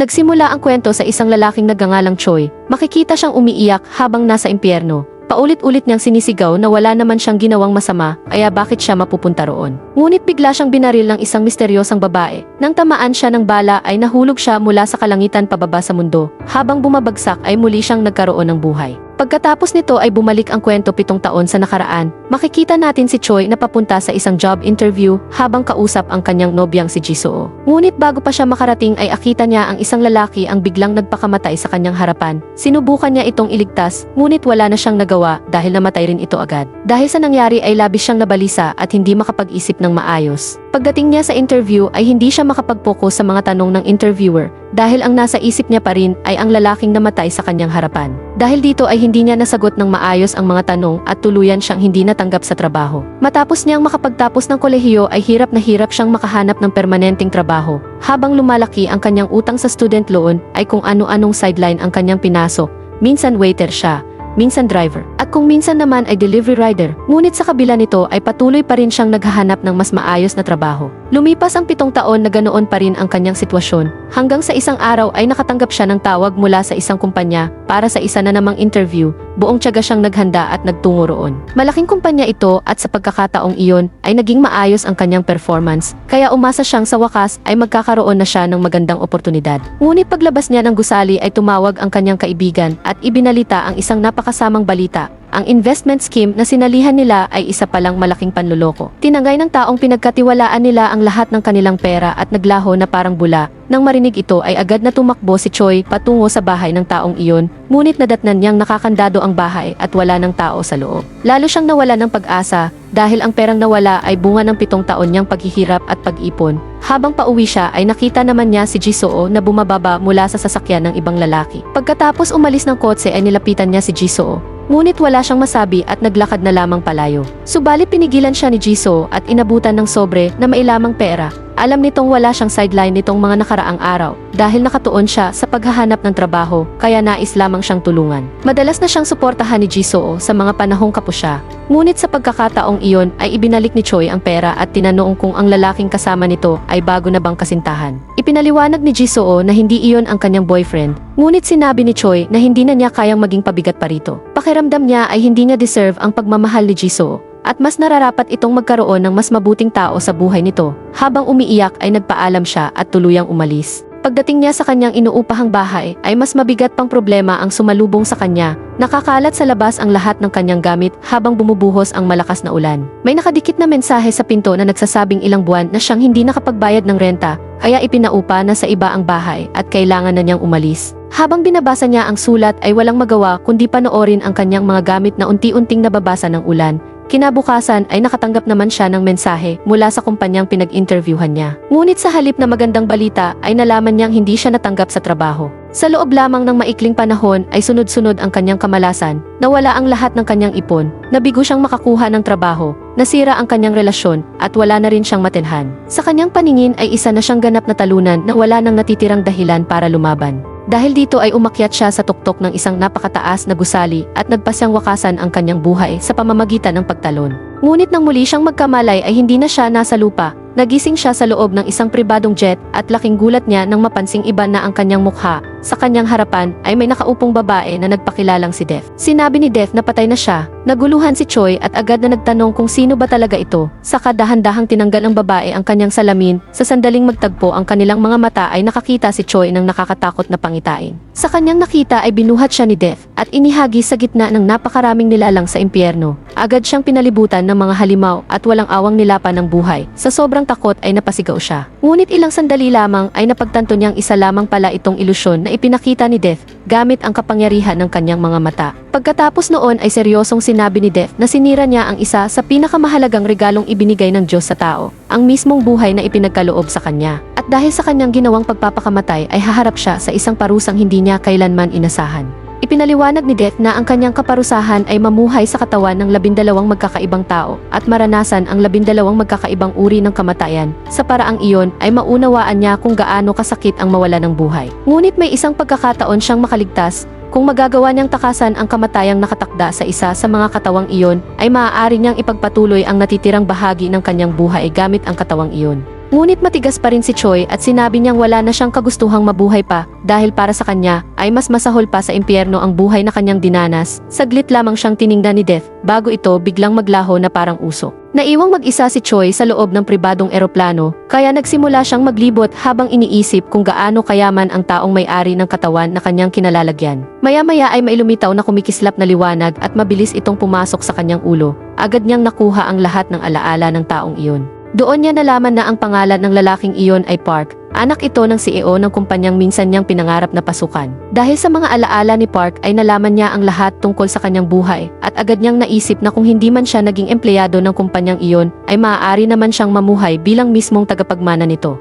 Nagsimula ang kwento sa isang lalaking nagngangalang Choi. Makikita siyang umiiyak habang nasa impyerno. Paulit-ulit niyang sinisigaw na wala naman siyang ginawang masama, kaya bakit siya mapupunta roon. Ngunit bigla siyang binaril ng isang misteryosang babae. Nang tamaan siya ng bala ay nahulog siya mula sa kalangitan pababa sa mundo. Habang bumabagsak ay muli siyang nagkaroon ng buhay. Pagkatapos nito ay bumalik ang kwento 7 taon sa nakaraan. Makikita natin si Choi na papunta sa isang job interview habang kausap ang kanyang nobyang si Jisoo. Ngunit bago pa siya makarating ay akita niya ang isang lalaki ang biglang nagpakamatay sa kanyang harapan. Sinubukan niya itong iligtas, ngunit wala na siyang nagawa dahil namatay rin ito agad. Dahil sa nangyari ay labis siyang nabalisa at hindi makapag-isip ng maayos. Pagdating niya sa interview ay hindi siya makapag-focus sa mga tanong ng interviewer dahil ang nasa isip niya pa rin ay ang lalaking namatay sa kanyang harapan. Dahil dito ay hindi niya nasagot ng maayos ang mga tanong at tuluyan siyang hindi natanggap sa trabaho. Matapos niyang makapagtapos ng kolehiyo ay hirap na hirap siyang makahanap ng permanenteng trabaho. Habang lumalaki ang kanyang utang sa student loan ay kung ano-anong sideline ang kanyang pinasok. Minsan waiter siya, minsan driver, at kung minsan naman ay delivery rider. Ngunit sa kabila nito ay patuloy pa rin siyang naghahanap ng mas maayos na trabaho. Lumipas ang 7 taon na ganoon pa rin ang kanyang sitwasyon, hanggang sa isang araw ay nakatanggap siya ng tawag mula sa isang kumpanya para sa isa na namang interview. Buong tiyaga siyang naghanda at nagtungo roon. Malaking kumpanya ito at sa pagkakataong iyon ay naging maayos ang kanyang performance, kaya umasa siyang sa wakas ay magkakaroon na siya ng magandang oportunidad. Ngunit paglabas niya ng gusali ay tumawag ang kanyang kaibigan at ibinalita ang isang napakasamang balita. Ang investment scheme na sinalihan nila ay isa palang malaking panloloko. Tinangay ng taong pinagkatiwalaan nila ang lahat ng kanilang pera at naglaho na parang bula. Nang marinig ito ay agad na tumakbo si Choi patungo sa bahay ng taong iyon, ngunit nadatnan niyang nakakandado ang bahay at wala ng tao sa loob. Lalo siyang nawala ng pag-asa dahil ang perang nawala ay bunga ng 7 taon niyang paghihirap at pag-ipon. Habang pauwi siya ay nakita naman niya si Jisoo na bumababa mula sa sasakyan ng ibang lalaki. Pagkatapos umalis ng kotse ay nilapitan niya si Jisoo. Ngunit wala siyang masabi at naglakad na lamang palayo. Subalit pinigilan siya ni Jisoo at inabutan ng sobre na mailamang pera. Alam nitong wala siyang sideline nitong mga nakaraang araw dahil nakatuon siya sa paghahanap ng trabaho kaya nais lamang siyang tulungan. Madalas na siyang suportahan ni Jisoo sa mga panahong kapos siya. Ngunit sa pagkakataong iyon ay ibinalik ni Choi ang pera at tinanong kung ang lalaking kasama nito ay bago na bang kasintahan. Ipinaliwanag ni Jisoo na hindi iyon ang kanyang boyfriend. Ngunit sinabi ni Choi na hindi na niya kayang maging pabigat pa rito. Pakiramdam niya ay hindi niya deserve ang pagmamahal ni Jisoo. At mas nararapat itong magkaroon ng mas mabuting tao sa buhay nito. Habang umiiyak ay nagpaalam siya at tuluyang umalis. Pagdating niya sa kanyang inuupahang bahay ay mas mabigat pang problema ang sumalubong sa kanya. Nakakalat sa labas ang lahat ng kanyang gamit habang bumubuhos ang malakas na ulan. May nakadikit na mensahe sa pinto na nagsasabing ilang buwan na siyang hindi nakapagbayad ng renta, kaya ipinaupa na sa iba ang bahay at kailangan na niyang umalis. Habang binabasa niya ang sulat ay walang magawa kundi panoorin ang kanyang mga gamit na unti-unting nababasa ng ulan. Kinabukasan ay nakatanggap naman siya ng mensahe mula sa kumpanyang pinag-interviewhan niya. Ngunit sa halip na magandang balita ay nalaman niyang hindi siya natanggap sa trabaho. Sa loob lamang ng maikling panahon ay sunod-sunod ang kanyang kamalasan, nawala ang lahat ng kanyang ipon, nabigo siyang makakuha ng trabaho, nasira ang kanyang relasyon at wala na rin siyang matenhan. Sa kanyang paningin ay isa na siyang ganap na talunan na wala nang natitirang dahilan para lumaban. Dahil dito ay umakyat siya sa tuktok ng isang napakataas na gusali at nagpasyang wakasan ang kanyang buhay sa pamamagitan ng pagtalon. Ngunit nang muli siyang magkamalay ay hindi na siya nasa lupa. Nagising siya sa loob ng isang pribadong jet at laking gulat niya nang mapansing iba na ang kanyang mukha. Sa kanyang harapan ay may nakaupong babae na nagpakilalang si Def. Sinabi ni Def na patay na siya. Naguluhan si Choi at agad na nagtanong kung sino ba talaga ito. Saka dahan-dahang tinanggal ang babae ang kanyang salamin. Sa sandaling magtagpo ang kanilang mga mata ay nakakita si Choi ng nakakatakot na pangitain. Sa kanyang nakita ay binuhat siya ni Def at inihagis sa gitna ng napakaraming nilalang sa impyerno. Agad siyang pinalibutan ng mga halimaw at walang awang nilapan ng buhay. Sa sobrang takot ay napasigaw siya. Ngunit ilang sandali lamang ay napagtanto niyang isa lamang pala itong ilusyon na ipinakita ni Def gamit ang kapangyarihan ng kanyang mga mata. Pagkatapos noon ay seryosong sinabi ni Def na sinira niya ang isa sa pinakamahalagang regalong ibinigay ng Diyos sa tao, ang mismong buhay na ipinagkaloob sa kanya. At dahil sa kanyang ginawang pagpapakamatay ay haharap siya sa isang parusang hindi niya kailanman inasahan. Ipinaliwanag ni Def na ang kanyang kaparusahan ay mamuhay sa katawan ng 12 magkakaibang tao at maranasan ang 12 magkakaibang uri ng kamatayan. Sa paraang iyon ay maunawaan niya kung gaano kasakit ang mawala ng buhay. Ngunit may isang pagkakataon siyang makaligtas. Kung magagawa niyang takasan ang kamatayang nakatakda sa isa sa mga katawang iyon, ay maaari niyang ipagpatuloy ang natitirang bahagi ng kanyang buhay gamit ang katawang iyon. Ngunit matigas pa rin si Choi at sinabi niyang wala na siyang kagustuhang mabuhay pa dahil para sa kanya ay mas masahol pa sa impyerno ang buhay na kanyang dinanas. Saglit lamang siyang tiningnan ni Death bago ito biglang maglaho na parang usok. Naiwang mag-isa si Choi sa loob ng pribadong eroplano, kaya nagsimula siyang maglibot habang iniisip kung gaano kayaman ang taong may-ari ng katawan na kanyang kinalalagyan. Maya-maya ay mailumitaw na kumikislap na liwanag at mabilis itong pumasok sa kanyang ulo. Agad niyang nakuha ang lahat ng alaala ng taong iyon. Doon niya nalaman na ang pangalan ng lalaking iyon ay Park, anak ito ng CEO ng kumpanyang minsan niyang pinangarap na pasukan. Dahil sa mga alaala ni Park ay nalaman niya ang lahat tungkol sa kanyang buhay at agad niyang naisip na kung hindi man siya naging empleyado ng kumpanyang iyon ay maaari naman siyang mamuhay bilang mismong tagapagmana nito.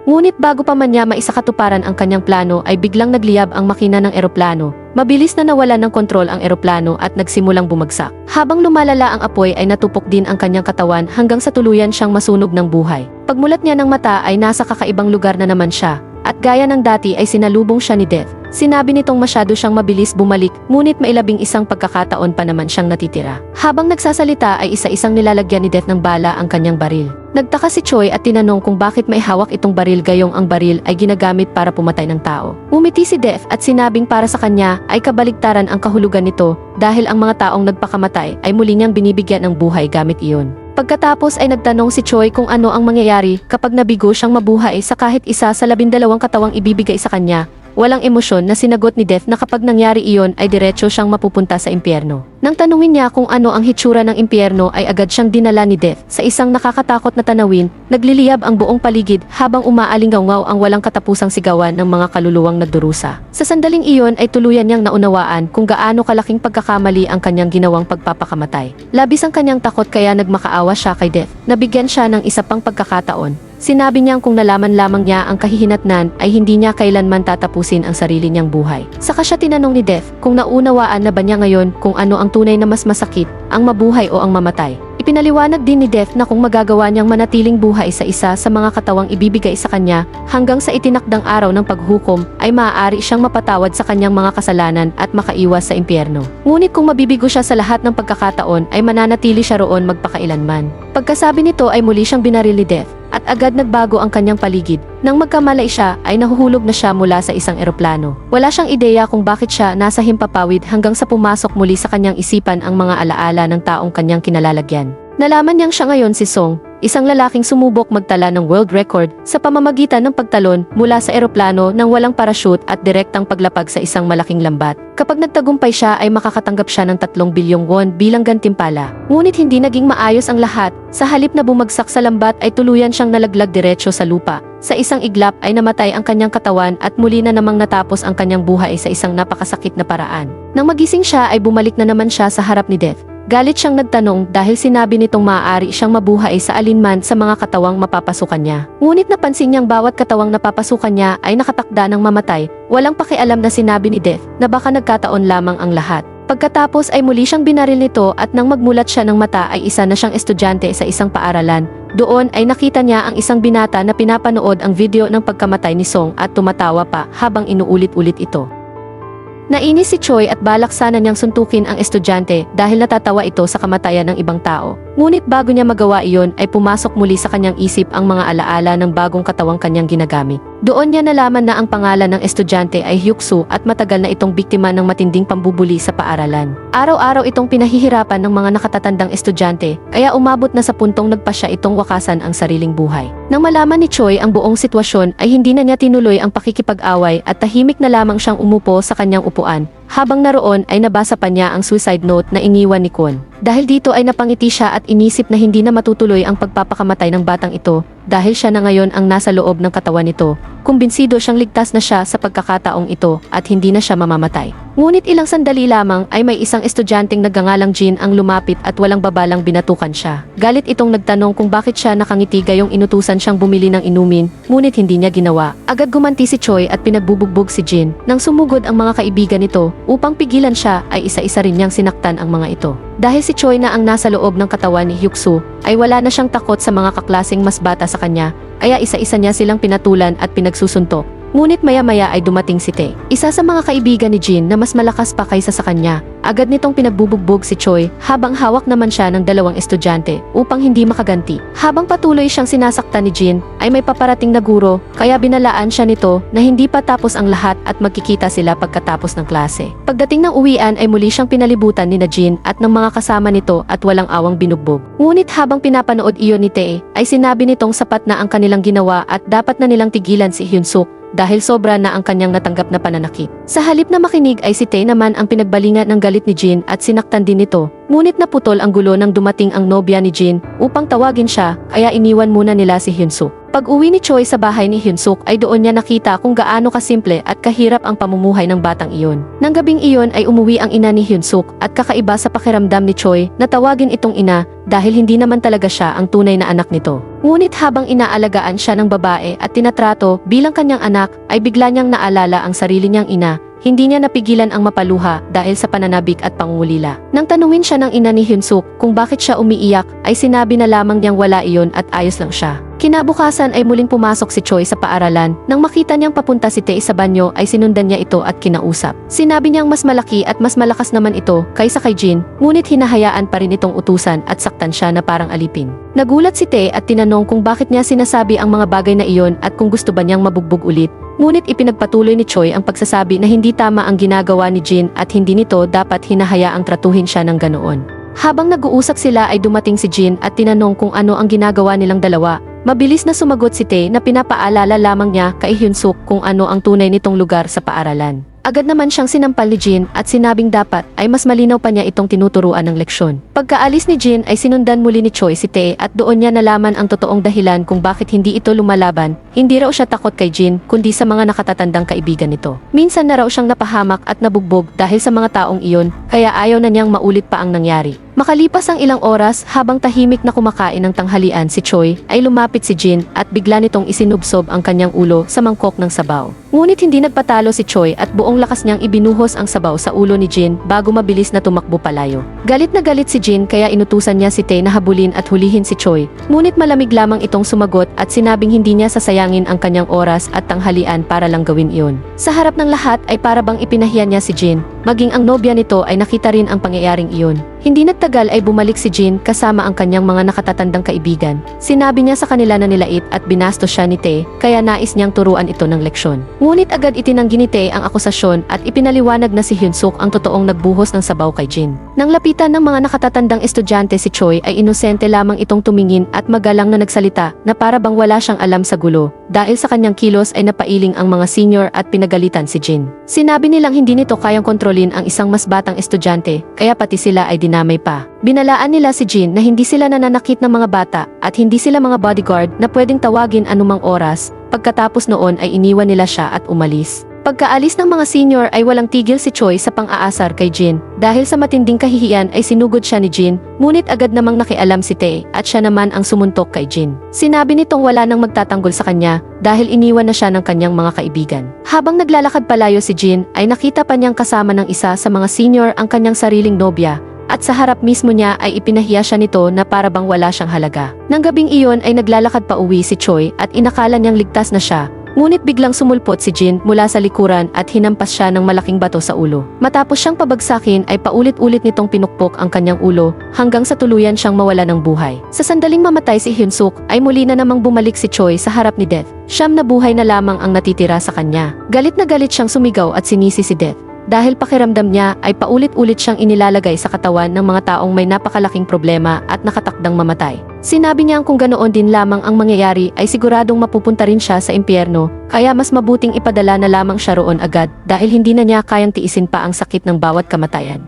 Ngunit bago pa man niya maisakatuparan ang kanyang plano ay biglang nagliyab ang makina ng eroplano. Mabilis na nawalan ng kontrol ang eroplano at nagsimulang bumagsak. Habang lumalala ang apoy ay natupok din ang kanyang katawan hanggang sa tuluyan siyang masunog ng buhay. Pagmulat niya ng mata ay nasa kakaibang lugar na naman siya. At gaya ng dati ay sinalubong siya ni Death. Sinabi nitong masyado siyang mabilis bumalik, ngunit may 11 pagkakataon pa naman siyang natitira. Habang nagsasalita ay isa-isang nilalagyan ni Death ng bala ang kanyang baril. Nagtaka si Choi at tinanong kung bakit may hawak itong baril gayong ang baril ay ginagamit para pumatay ng tao. Umiti si Death at sinabing para sa kanya ay kabaligtaran ang kahulugan nito dahil ang mga taong nagpakamatay ay muli niyang binibigyan ng buhay gamit iyon. Pagkatapos ay nagtanong si Choi kung ano ang mangyayari kapag nabigo siyang mabuhay sa kahit isa sa 12 katawang ibibigay sa kanya. Walang emosyon na sinagot ni Death na kapag nangyari iyon ay diretso siyang mapupunta sa impyerno. Nang tanungin niya kung ano ang hitsura ng impyerno ay agad siyang dinala ni Death sa isang nakakatakot na tanawin, nagliliyab ang buong paligid habang umaalingaw-ngaw ang walang katapusang sigawan ng mga kaluluwang nagdurusa. Sa sandaling iyon ay tuluyan niyang naunawaan kung gaano kalaking pagkakamali ang kanyang ginawang pagpapakamatay. Labis ang kanyang takot kaya nagmakaawa siya kay Death. Nabigyan siya ng isa pang pagkakataon. Sinabi niyang kung nalaman lamang niya ang kahihinatnan ay hindi niya kailanman tatapusin ang sarili niyang buhay. Saka siya tinanong ni Death kung naunawaan na ba niya ngayon kung ano ang tunay na mas masakit, ang mabuhay o ang mamatay. Ipinaliwanag din ni Death na kung magagawa niyang manatiling buhay sa isa sa mga katawang ibibigay sa kanya hanggang sa itinakdang araw ng paghukom ay maaari siyang mapatawad sa kanyang mga kasalanan at makaiwas sa impyerno. Ngunit kung mabibigo siya sa lahat ng pagkakataon ay mananatili siya roon magpakailanman. Pagkasabi nito ay muli siyang binaril ni Death at agad nagbago ang kanyang paligid. Nang magkamalay siya ay nahuhulog na siya mula sa isang eroplano. Wala siyang ideya kung bakit siya nasa himpapawid hanggang sa pumasok muli sa kanyang isipan ang mga alaala ng taong kanyang kinalalagyan. Nalaman niyang siya ngayon si Song, isang lalaking sumubok magtala ng world record sa pamamagitan ng pagtalon mula sa eroplano nang walang parachute at direktang paglapag sa isang malaking lambat. Kapag nagtagumpay siya ay makakatanggap siya ng 3 bilyong won bilang gantimpala. Ngunit hindi naging maayos ang lahat. Sa halip na bumagsak sa lambat ay tuluyan siyang nalaglag diretso sa lupa. Sa isang iglap ay namatay ang kanyang katawan at muli na namang natapos ang kanyang buhay sa isang napakasakit na paraan. Nang magising siya ay bumalik na naman siya sa harap ni Death. Galit siyang nagtanong dahil sinabi nitong maaari siyang mabuhay sa alinman sa mga katawang mapapasukan niya. Ngunit napansin niyang bawat katawang napapasukan niya ay nakatakda ng mamatay. Walang pakialam na sinabi ni Death na baka nagkataon lamang ang lahat. Pagkatapos ay muli siyang binaril nito at nang magmulat siya ng mata ay isa na siyang estudyante sa isang paaralan. Doon ay nakita niya ang isang binata na pinapanood ang video ng pagkamatay ni Song at tumatawa pa habang inuulit-ulit ito. Nainis si Choi at balak sana niyang suntukin ang estudyante dahil natatawa ito sa kamatayan ng ibang tao. Ngunit bago niya magawa iyon ay pumasok muli sa kanyang isip ang mga alaala ng bagong katawang kanyang ginagamit. Doon niya nalaman na ang pangalan ng estudyante ay Hyuk-soo at matagal na itong biktima ng matinding pambubuli sa paaralan. Araw-araw itong pinahihirapan ng mga nakatatandang estudyante kaya umabot na sa puntong nagpasya itong wakasan ang sariling buhay. Nang malaman ni Choi ang buong sitwasyon ay hindi na niya tinuloy ang pakikipag-away at tahimik na lamang siyang umupo sa kanyang upuan. Habang naroon ay nabasa pa niya ang suicide note na iniwan ni Kwon. Dahil dito ay napangiti siya at inisip na hindi na matutuloy ang pagpapakamatay ng batang ito dahil siya na ngayon ang nasa loob ng katawan nito. Kumbinsido siyang ligtas na siya sa pagkakataong ito at hindi na siya mamamatay. Ngunit ilang sandali lamang ay may isang estudyanteng nagngangalang Jin ang lumapit at walang babalang binatukan siya. Galit itong nagtanong kung bakit siya nakangiti gayong inutusan siyang bumili ng inumin, ngunit hindi niya ginawa. Agad gumanti si Choi at pinagbubugbog si Jin. Nang sumugod ang mga kaibigan nito upang pigilan siya ay isa-isa rin niyang sinaktan ang mga ito. Dahil si Choi na ang nasa loob ng katawan ni Hyuk-soo ay wala na siyang takot sa mga kaklaseng mas bata sa kanya, kaya isa-isa niya silang pinatulan at pinagsusuntok. Ngunit maya-maya ay dumating si Tae, isa sa mga kaibigan ni Jin na mas malakas pa kaysa sa kanya. agad nitong pinagbubugbog si Choi habang hawak naman siya ng dalawang estudyante upang hindi makaganti. Habang patuloy siyang sinasaktan ni Jin, ay may paparating na guro kaya binalaan siya nito na hindi pa tapos ang lahat at magkikita sila pagkatapos ng klase. Pagdating ng uwian ay muli siyang pinalibutan ni Jin at ng mga kasama nito at walang awang binugbog. Ngunit habang pinapanood iyon ni Tae, ay sinabi nitong sapat na ang kanilang ginawa at dapat na nilang tigilan si Hyunsuk dahil sobra na ang kanyang natanggap na pananakit. Sa halip na makinig ay si Tae naman ang pinagbalingan ng galit ni Jin at sinaktan din nito. Ngunit naputol ang gulo nang dumating ang nobya ni Jin upang tawagin siya kaya iniwan muna nila si Hyunsuk. Pag-uwi ni Choi sa bahay ni Hyunsuk ay doon niya nakita kung gaano kasimple at kahirap ang pamumuhay ng batang iyon. Nang gabing iyon ay umuwi ang ina ni Hyunsuk at kakaiba sa pakiramdam ni Choi na tawagin itong ina dahil hindi naman talaga siya ang tunay na anak nito. Ngunit habang inaalagaan siya ng babae at tinatrato bilang kanyang anak ay bigla niyang naalala ang sarili niyang ina. Hindi niya napigilan ang mapaluha dahil sa pananabik at pangungulila. Nang tanungin siya ng ina ni Hyunsuk kung bakit siya umiiyak ay sinabi na lamang niyang wala iyon at ayos lang siya. Kinabukasan ay muling pumasok si Choi sa paaralan. Nang makita niyang papunta si Tae sa banyo ay sinundan niya ito at kinausap. Sinabi niyang mas malaki at mas malakas naman ito kaysa kay Jin, ngunit hinahayaan pa rin itong utusan at saktan siya na parang alipin. Nagulat si Tae at tinanong kung bakit niya sinasabi ang mga bagay na iyon at kung gusto ba niyang mabugbog ulit. Ngunit ipinagpatuloy ni Choi ang pagsasabi na hindi tama ang ginagawa ni Jin at hindi nito dapat hinahayaang tratuhin siya ng ganoon. Habang nag-uusap sila ay dumating si Jin at tinanong kung ano ang ginagawa nilang dalawa. Mabilis na sumagot si Tae na pinapaalala lamang niya kay Hyunsuk kung ano ang tunay nitong lugar sa paaralan. Agad naman siyang sinampal ni Jin at sinabing dapat ay mas malinaw pa niya itong tinuturuan ng leksyon. Pagkaalis ni Jin ay sinundan muli ni Choi si Tae at doon niya nalaman ang totoong dahilan kung bakit hindi ito lumalaban. Hindi raw siya takot kay Jin kundi sa mga nakatatandang kaibigan nito. Minsan na raw siyang napahamak at nabugbog dahil sa mga taong iyon kaya ayaw na niyang maulit pa ang nangyari. Makalipas ang ilang oras habang tahimik na kumakain ng tanghalian si Choi ay lumapit si Jin at bigla nitong isinubsob ang kanyang ulo sa mangkok ng sabaw. Ngunit hindi nagpatalo si Choi at buong lakas niyang ibinuhos ang sabaw sa ulo ni Jin bago mabilis na tumakbo palayo. Galit na galit si Jin kaya inutusan niya si Tae na habulin at hulihin si Choi. Ngunit malamig lamang itong sumagot at sinabing hindi niya sasayangin ang kanyang oras at tanghalian para lang gawin iyon. Sa harap ng lahat ay para bang ipinahiya niya si Jin, maging ang nobya nito ay nakita rin ang pangyayaring iyon. Hindi nagtagal ay bumalik si Jin kasama ang kanyang mga nakatatandang kaibigan. Sinabi niya sa kanila na nilait at binastos siya ni Tae kaya nais niyang turuan ito ng leksyon. Ngunit agad itinanggi ni Tae ang akusasyon at ipinaliwanag na si Hyunsuk ang totoong nagbuhos ng sabaw kay Jin. Nang lapitan ng mga nakatatandang estudyante si Choi ay inosente lamang itong tumingin at magalang na nagsalita na para bang wala siyang alam sa gulo. Dahil sa kanyang kilos ay napailing ang mga senior at pinagalitan si Jin. Sinabi nilang hindi nito kayang kontrolin ang isang mas batang estudyante kaya pati sila ay dinamay pa. Binalaan nila si Jin na hindi sila nananakit ng mga bata at hindi sila mga bodyguard na pwedeng tawagin anumang oras. Pagkatapos noon ay iniwan nila siya at umalis. Pagkaalis ng mga senior ay walang tigil si Choi sa pang-aasar kay Jin. Dahil sa matinding kahihiyan ay sinugod siya ni Jin, ngunit agad namang nakialam si Tae at siya naman ang sumuntok kay Jin. Sinabi nitong wala nang magtatanggol sa kanya dahil iniwan na siya ng kanyang mga kaibigan. Habang naglalakad palayo si Jin ay nakita pa niyang kasama ng isa sa mga senior ang kanyang sariling nobya. At sa harap mismo niya ay ipinahiya siya nito na para bang wala siyang halaga. Nang gabing iyon ay naglalakad pa uwi si Choi at inakala niyang ligtas na siya. Ngunit biglang sumulpot si Jin mula sa likuran at hinampas siya ng malaking bato sa ulo. Matapos siyang pabagsakin ay paulit-ulit nitong pinukpok ang kanyang ulo hanggang sa tuluyan siyang mawala ng buhay. Sa sandaling mamatay si Hyunsuk ay muli na namang bumalik si Choi sa harap ni Death. Siyam na buhay na lamang ang natitira sa kanya. Galit na galit siyang sumigaw at sinisi si Death. Dahil pakiramdam niya ay paulit-ulit siyang inilalagay sa katawan ng mga taong may napakalaking problema at nakatakdang mamatay. Sinabi niya kung ganoon din lamang ang mangyayari ay siguradong mapupunta rin siya sa impyerno, kaya mas mabuting ipadala na lamang siya roon agad dahil hindi na niya kayang tiisin pa ang sakit ng bawat kamatayan.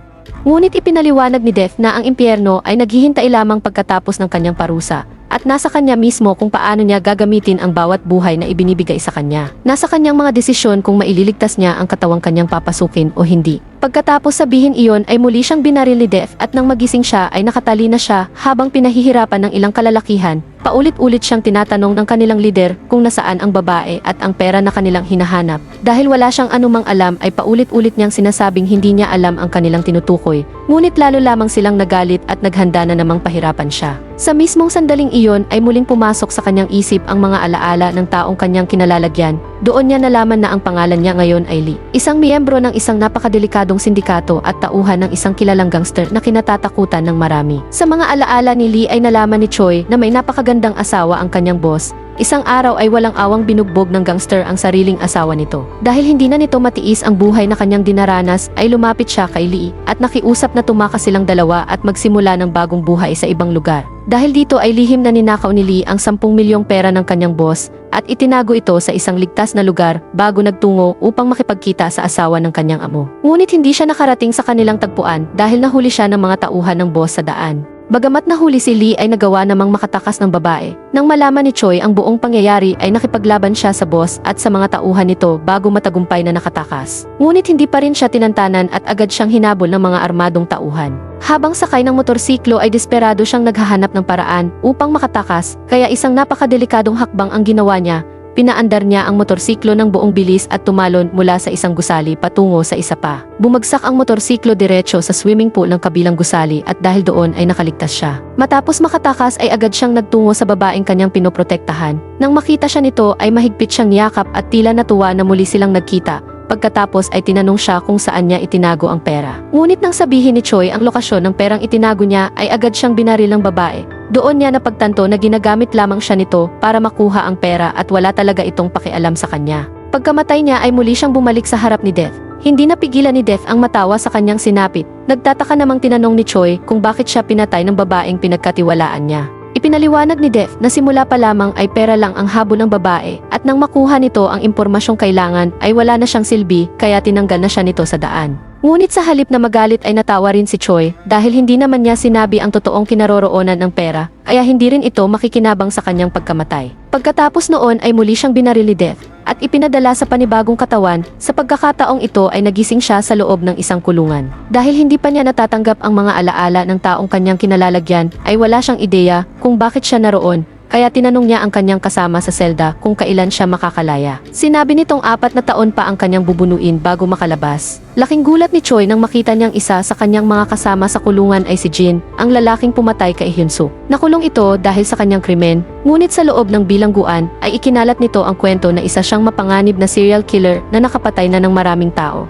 Ngunit ipinaliwanag ni Death na ang impyerno ay naghihintay lamang pagkatapos ng kanyang parusa. At nasa kanya mismo kung paano niya gagamitin ang bawat buhay na ibinibigay sa kanya. Nasa kanyang mga desisyon kung maililigtas niya ang katawang kanyang papasukin o hindi. Pagkatapos sabihin iyon ay muli siyang binaril ni Death at nang magising siya ay nakatali na siya habang pinahihirapan ng ilang kalalakihan. Paulit-ulit siyang tinatanong ng kanilang lider kung nasaan ang babae at ang pera na kanilang hinahanap. Dahil wala siyang anumang alam ay paulit-ulit niyang sinasabing hindi niya alam ang kanilang tinutukoy. Ngunit lalo lamang silang nagalit at naghanda na namang pahirapan siya. Sa mismong sandaling iyon ay muling pumasok sa kanyang isip ang mga alaala ng taong kanyang kinalalagyan. Doon niya nalaman na ang pangalan niya ngayon ay Lee. Isang miyembro ng isang napakadelikadong sindikato at tauhan ng isang kilalang gangster na kinatatakutan ng marami. Sa mga alaala ni Lee ay nalaman ni Choi na may napakagandang asawa ang kanyang boss. Isang araw ay walang awang binugbog ng gangster ang sariling asawa nito. Dahil hindi na nito matiis ang buhay na kanyang dinaranas, ay lumapit siya kay Lee at nakiusap na tumakas silang dalawa at magsimula ng bagong buhay sa ibang lugar. Dahil dito ay lihim na ninakaw ni Lee ang 10 milyong pera ng kanyang boss at itinago ito sa isang ligtas na lugar bago nagtungo upang makipagkita sa asawa ng kanyang amo. Ngunit hindi siya nakarating sa kanilang tagpuan dahil nahuli siya ng mga tauhan ng boss sa daan. Bagamat nahuli si Lee ay nagawa namang makatakas ng babae. Nang malaman ni Choi ang buong pangyayari ay nakipaglaban siya sa boss at sa mga tauhan nito bago matagumpay na nakatakas. Ngunit hindi pa rin siya tinantanan at agad siyang hinabol ng mga armadong tauhan. Habang sakay ng motorsiklo ay desperado siyang naghahanap ng paraan upang makatakas, kaya isang napakadelikadong hakbang ang ginawa niya. Pinaandar niya ang motorsiklo ng buong bilis at tumalon mula sa isang gusali patungo sa isa pa. Bumagsak ang motorsiklo diretso sa swimming pool ng kabilang gusali at dahil doon ay nakaligtas siya. Matapos makatakas ay agad siyang nagtungo sa babaeng kanyang pinoprotektahan. Nang makita siya nito ay mahigpit siyang yakap at tila natuwa na muli silang nagkita. Pagkatapos ay tinanong siya kung saan niya itinago ang pera. Ngunit nang sabihin ni Choi ang lokasyon ng perang itinago niya ay agad siyang binaril ng babae. Doon niya napagtanto na ginagamit lamang siya nito para makuha ang pera at wala talaga itong pakialam sa kanya. Pagkamatay niya ay muli siyang bumalik sa harap ni Death. Hindi napigilan ni Death ang matawa sa kanyang sinapit. Nagtataka namang tinanong ni Choi kung bakit siya pinatay ng babaeng pinagkatiwalaan niya. Ipinaliwanag ni Death na simula pa lamang ay pera lang ang habol ng babae at nang makuha nito ang impormasyong kailangan ay wala na siyang silbi kaya tinanggal na siya nito sa daan. Ngunit sa halip na magalit ay natawa rin si Choi dahil hindi naman niya sinabi ang totoong kinaroroonan ng pera kaya hindi rin ito makikinabang sa kanyang pagkamatay. Pagkatapos noon ay muli siyang binaril ni Death at ipinadala sa panibagong katawan. Sa pagkakataong ito ay nagising siya sa loob ng isang kulungan. Dahil hindi pa niya natatanggap ang mga alaala ng taong kanyang kinalalagyan ay wala siyang ideya kung bakit siya naroon. Kaya tinanong niya ang kanyang kasama sa selda kung kailan siya makakalaya. Sinabi nitong 4 na taon pa ang kanyang bubunuin bago makalabas. Laking gulat ni Choi nang makita niyang isa sa kanyang mga kasama sa kulungan ay si Jin, ang lalaking pumatay kay Hyun-suk. Nakulong ito dahil sa kanyang krimen, ngunit sa loob ng bilangguan ay ikinalat nito ang kwento na isa siyang mapanganib na serial killer na nakapatay na ng maraming tao.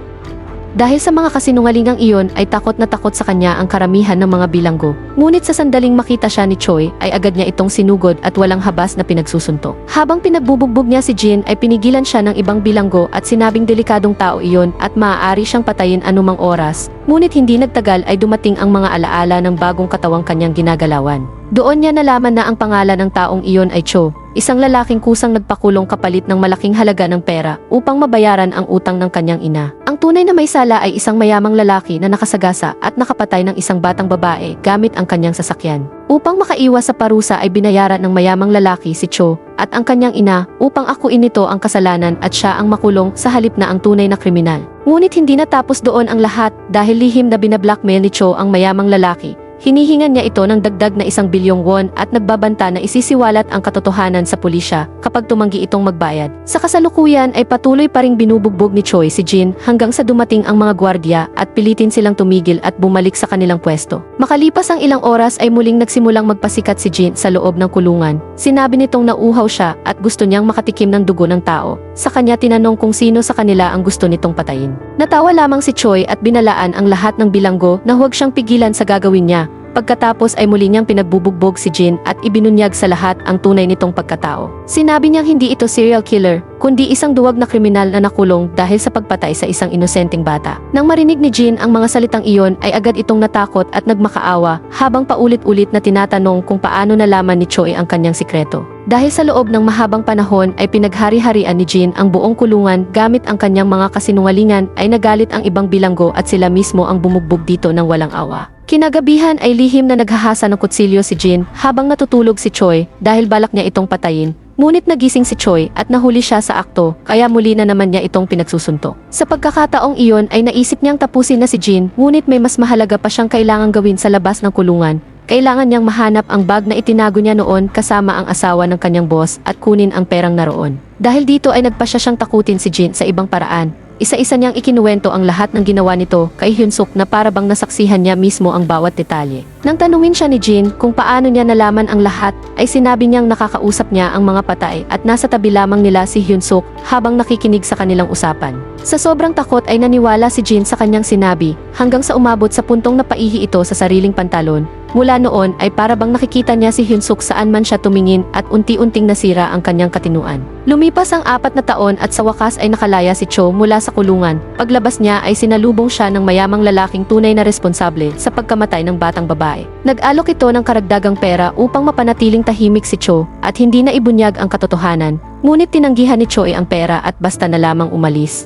Dahil sa mga kasinungalingang iyon ay takot na takot sa kanya ang karamihan ng mga bilanggo. Ngunit sa sandaling makita siya ni Choi ay agad niya itong sinugod at walang habas na pinagsusuntok. Habang pinagbubugbog niya si Jin ay pinigilan siya ng ibang bilanggo at sinabing delikadong tao iyon at maaari siyang patayin anumang oras. Ngunit hindi nagtagal ay dumating ang mga alaala ng bagong katawang kanyang ginagalawan. Doon niya nalaman na ang pangalan ng taong iyon ay Cho, isang lalaking kusang nagpakulong kapalit ng malaking halaga ng pera upang mabayaran ang utang ng kanyang ina. Ang tunay na may sala ay isang mayamang lalaki na nakasagasa at nakapatay ng isang batang babae gamit ang kanyang sasakyan. Upang makaiwas sa parusa ay binayaran ng mayamang lalaki si Cho at ang kanyang ina upang akuin nito ang kasalanan at siya ang makulong sa halip na ang tunay na kriminal. Ngunit hindi natapos doon ang lahat dahil lihim na binablockmail ni Cho ang mayamang lalaki. Hinihingan niya ito ng dagdag na 1 bilyong won at nagbabanta na isisiwalat ang katotohanan sa pulisya kapag tumanggi itong magbayad. Sa kasalukuyan ay patuloy pa ring binubugbog ni Choi si Jin hanggang sa dumating ang mga gwardiya at pilitin silang tumigil at bumalik sa kanilang pwesto. Makalipas ang ilang oras ay muling nagsimulang magpasikat si Jin sa loob ng kulungan. Sinabi nitong nauuhaw siya at gusto niyang makatikim ng dugo ng tao. Sa kanya tinanong kung sino sa kanila ang gusto nitong patayin. Natawa lamang si Choi at binalaan ang lahat ng bilanggo na huwag siyang pigilan sa gagawin niya. Pagkatapos ay muli niyang pinagbubugbog si Jin at ibinunyag sa lahat ang tunay nitong pagkatao. Sinabi niyang hindi ito serial killer, kundi isang duwag na kriminal na nakulong dahil sa pagpatay sa isang inosenteng bata. Nang marinig ni Jin ang mga salitang iyon ay agad itong natakot at nagmakaawa habang paulit-ulit na tinatanong kung paano nalaman ni Choi ang kanyang sikreto. Dahil sa loob ng mahabang panahon ay pinaghari-harian ni Jin ang buong kulungan gamit ang kanyang mga kasinungalingan ay nagalit ang ibang bilanggo at sila mismo ang bumugbog dito ng walang awa. Kinagabihan ay lihim na naghahasa ng kutsilyo si Jin habang natutulog si Choi dahil balak niya itong patayin. Ngunit nagising si Choi at nahuli siya sa akto kaya muli na naman niya itong pinagsusuntok. Sa pagkakataong iyon ay naisip niyang tapusin na si Jin ngunit may mas mahalaga pa siyang kailangang gawin sa labas ng kulungan. Kailangan niyang mahanap ang bag na itinago niya noon kasama ang asawa ng kanyang boss at kunin ang perang naroon. Dahil dito ay nagpasya siyang takutin si Jin sa ibang paraan. isa-isa niyang ikinuwento ang lahat ng ginawa nito kay Hyunsuk na para bang nasaksihan niya mismo ang bawat detalye. Nang tanungin siya ni Jin kung paano niya nalaman ang lahat, ay sinabi niyang nakakausap niya ang mga patay at nasa tabi lamang nila si Hyunsuk habang nakikinig sa kanilang usapan. Sa sobrang takot ay naniwala si Jin sa kanyang sinabi hanggang sa umabot sa puntong napaihi ito sa sariling pantalon. Mula noon ay para bang nakikita niya si Hyunsuk saan man siya tumingin at unti-unting nasira ang kanyang katinuan. Lumipas ang 4 na taon at sa wakas ay nakalaya si Cho mula sa kulungan. Paglabas niya ay sinalubong siya ng mayamang lalaking tunay na responsable sa pagkamatay ng batang babae. Nag-alok ito ng karagdagang pera upang mapanatiling tahimik si Cho at hindi na ibunyag ang katotohanan, ngunit tinanggihan ni Choi ang pera at basta na lamang umalis.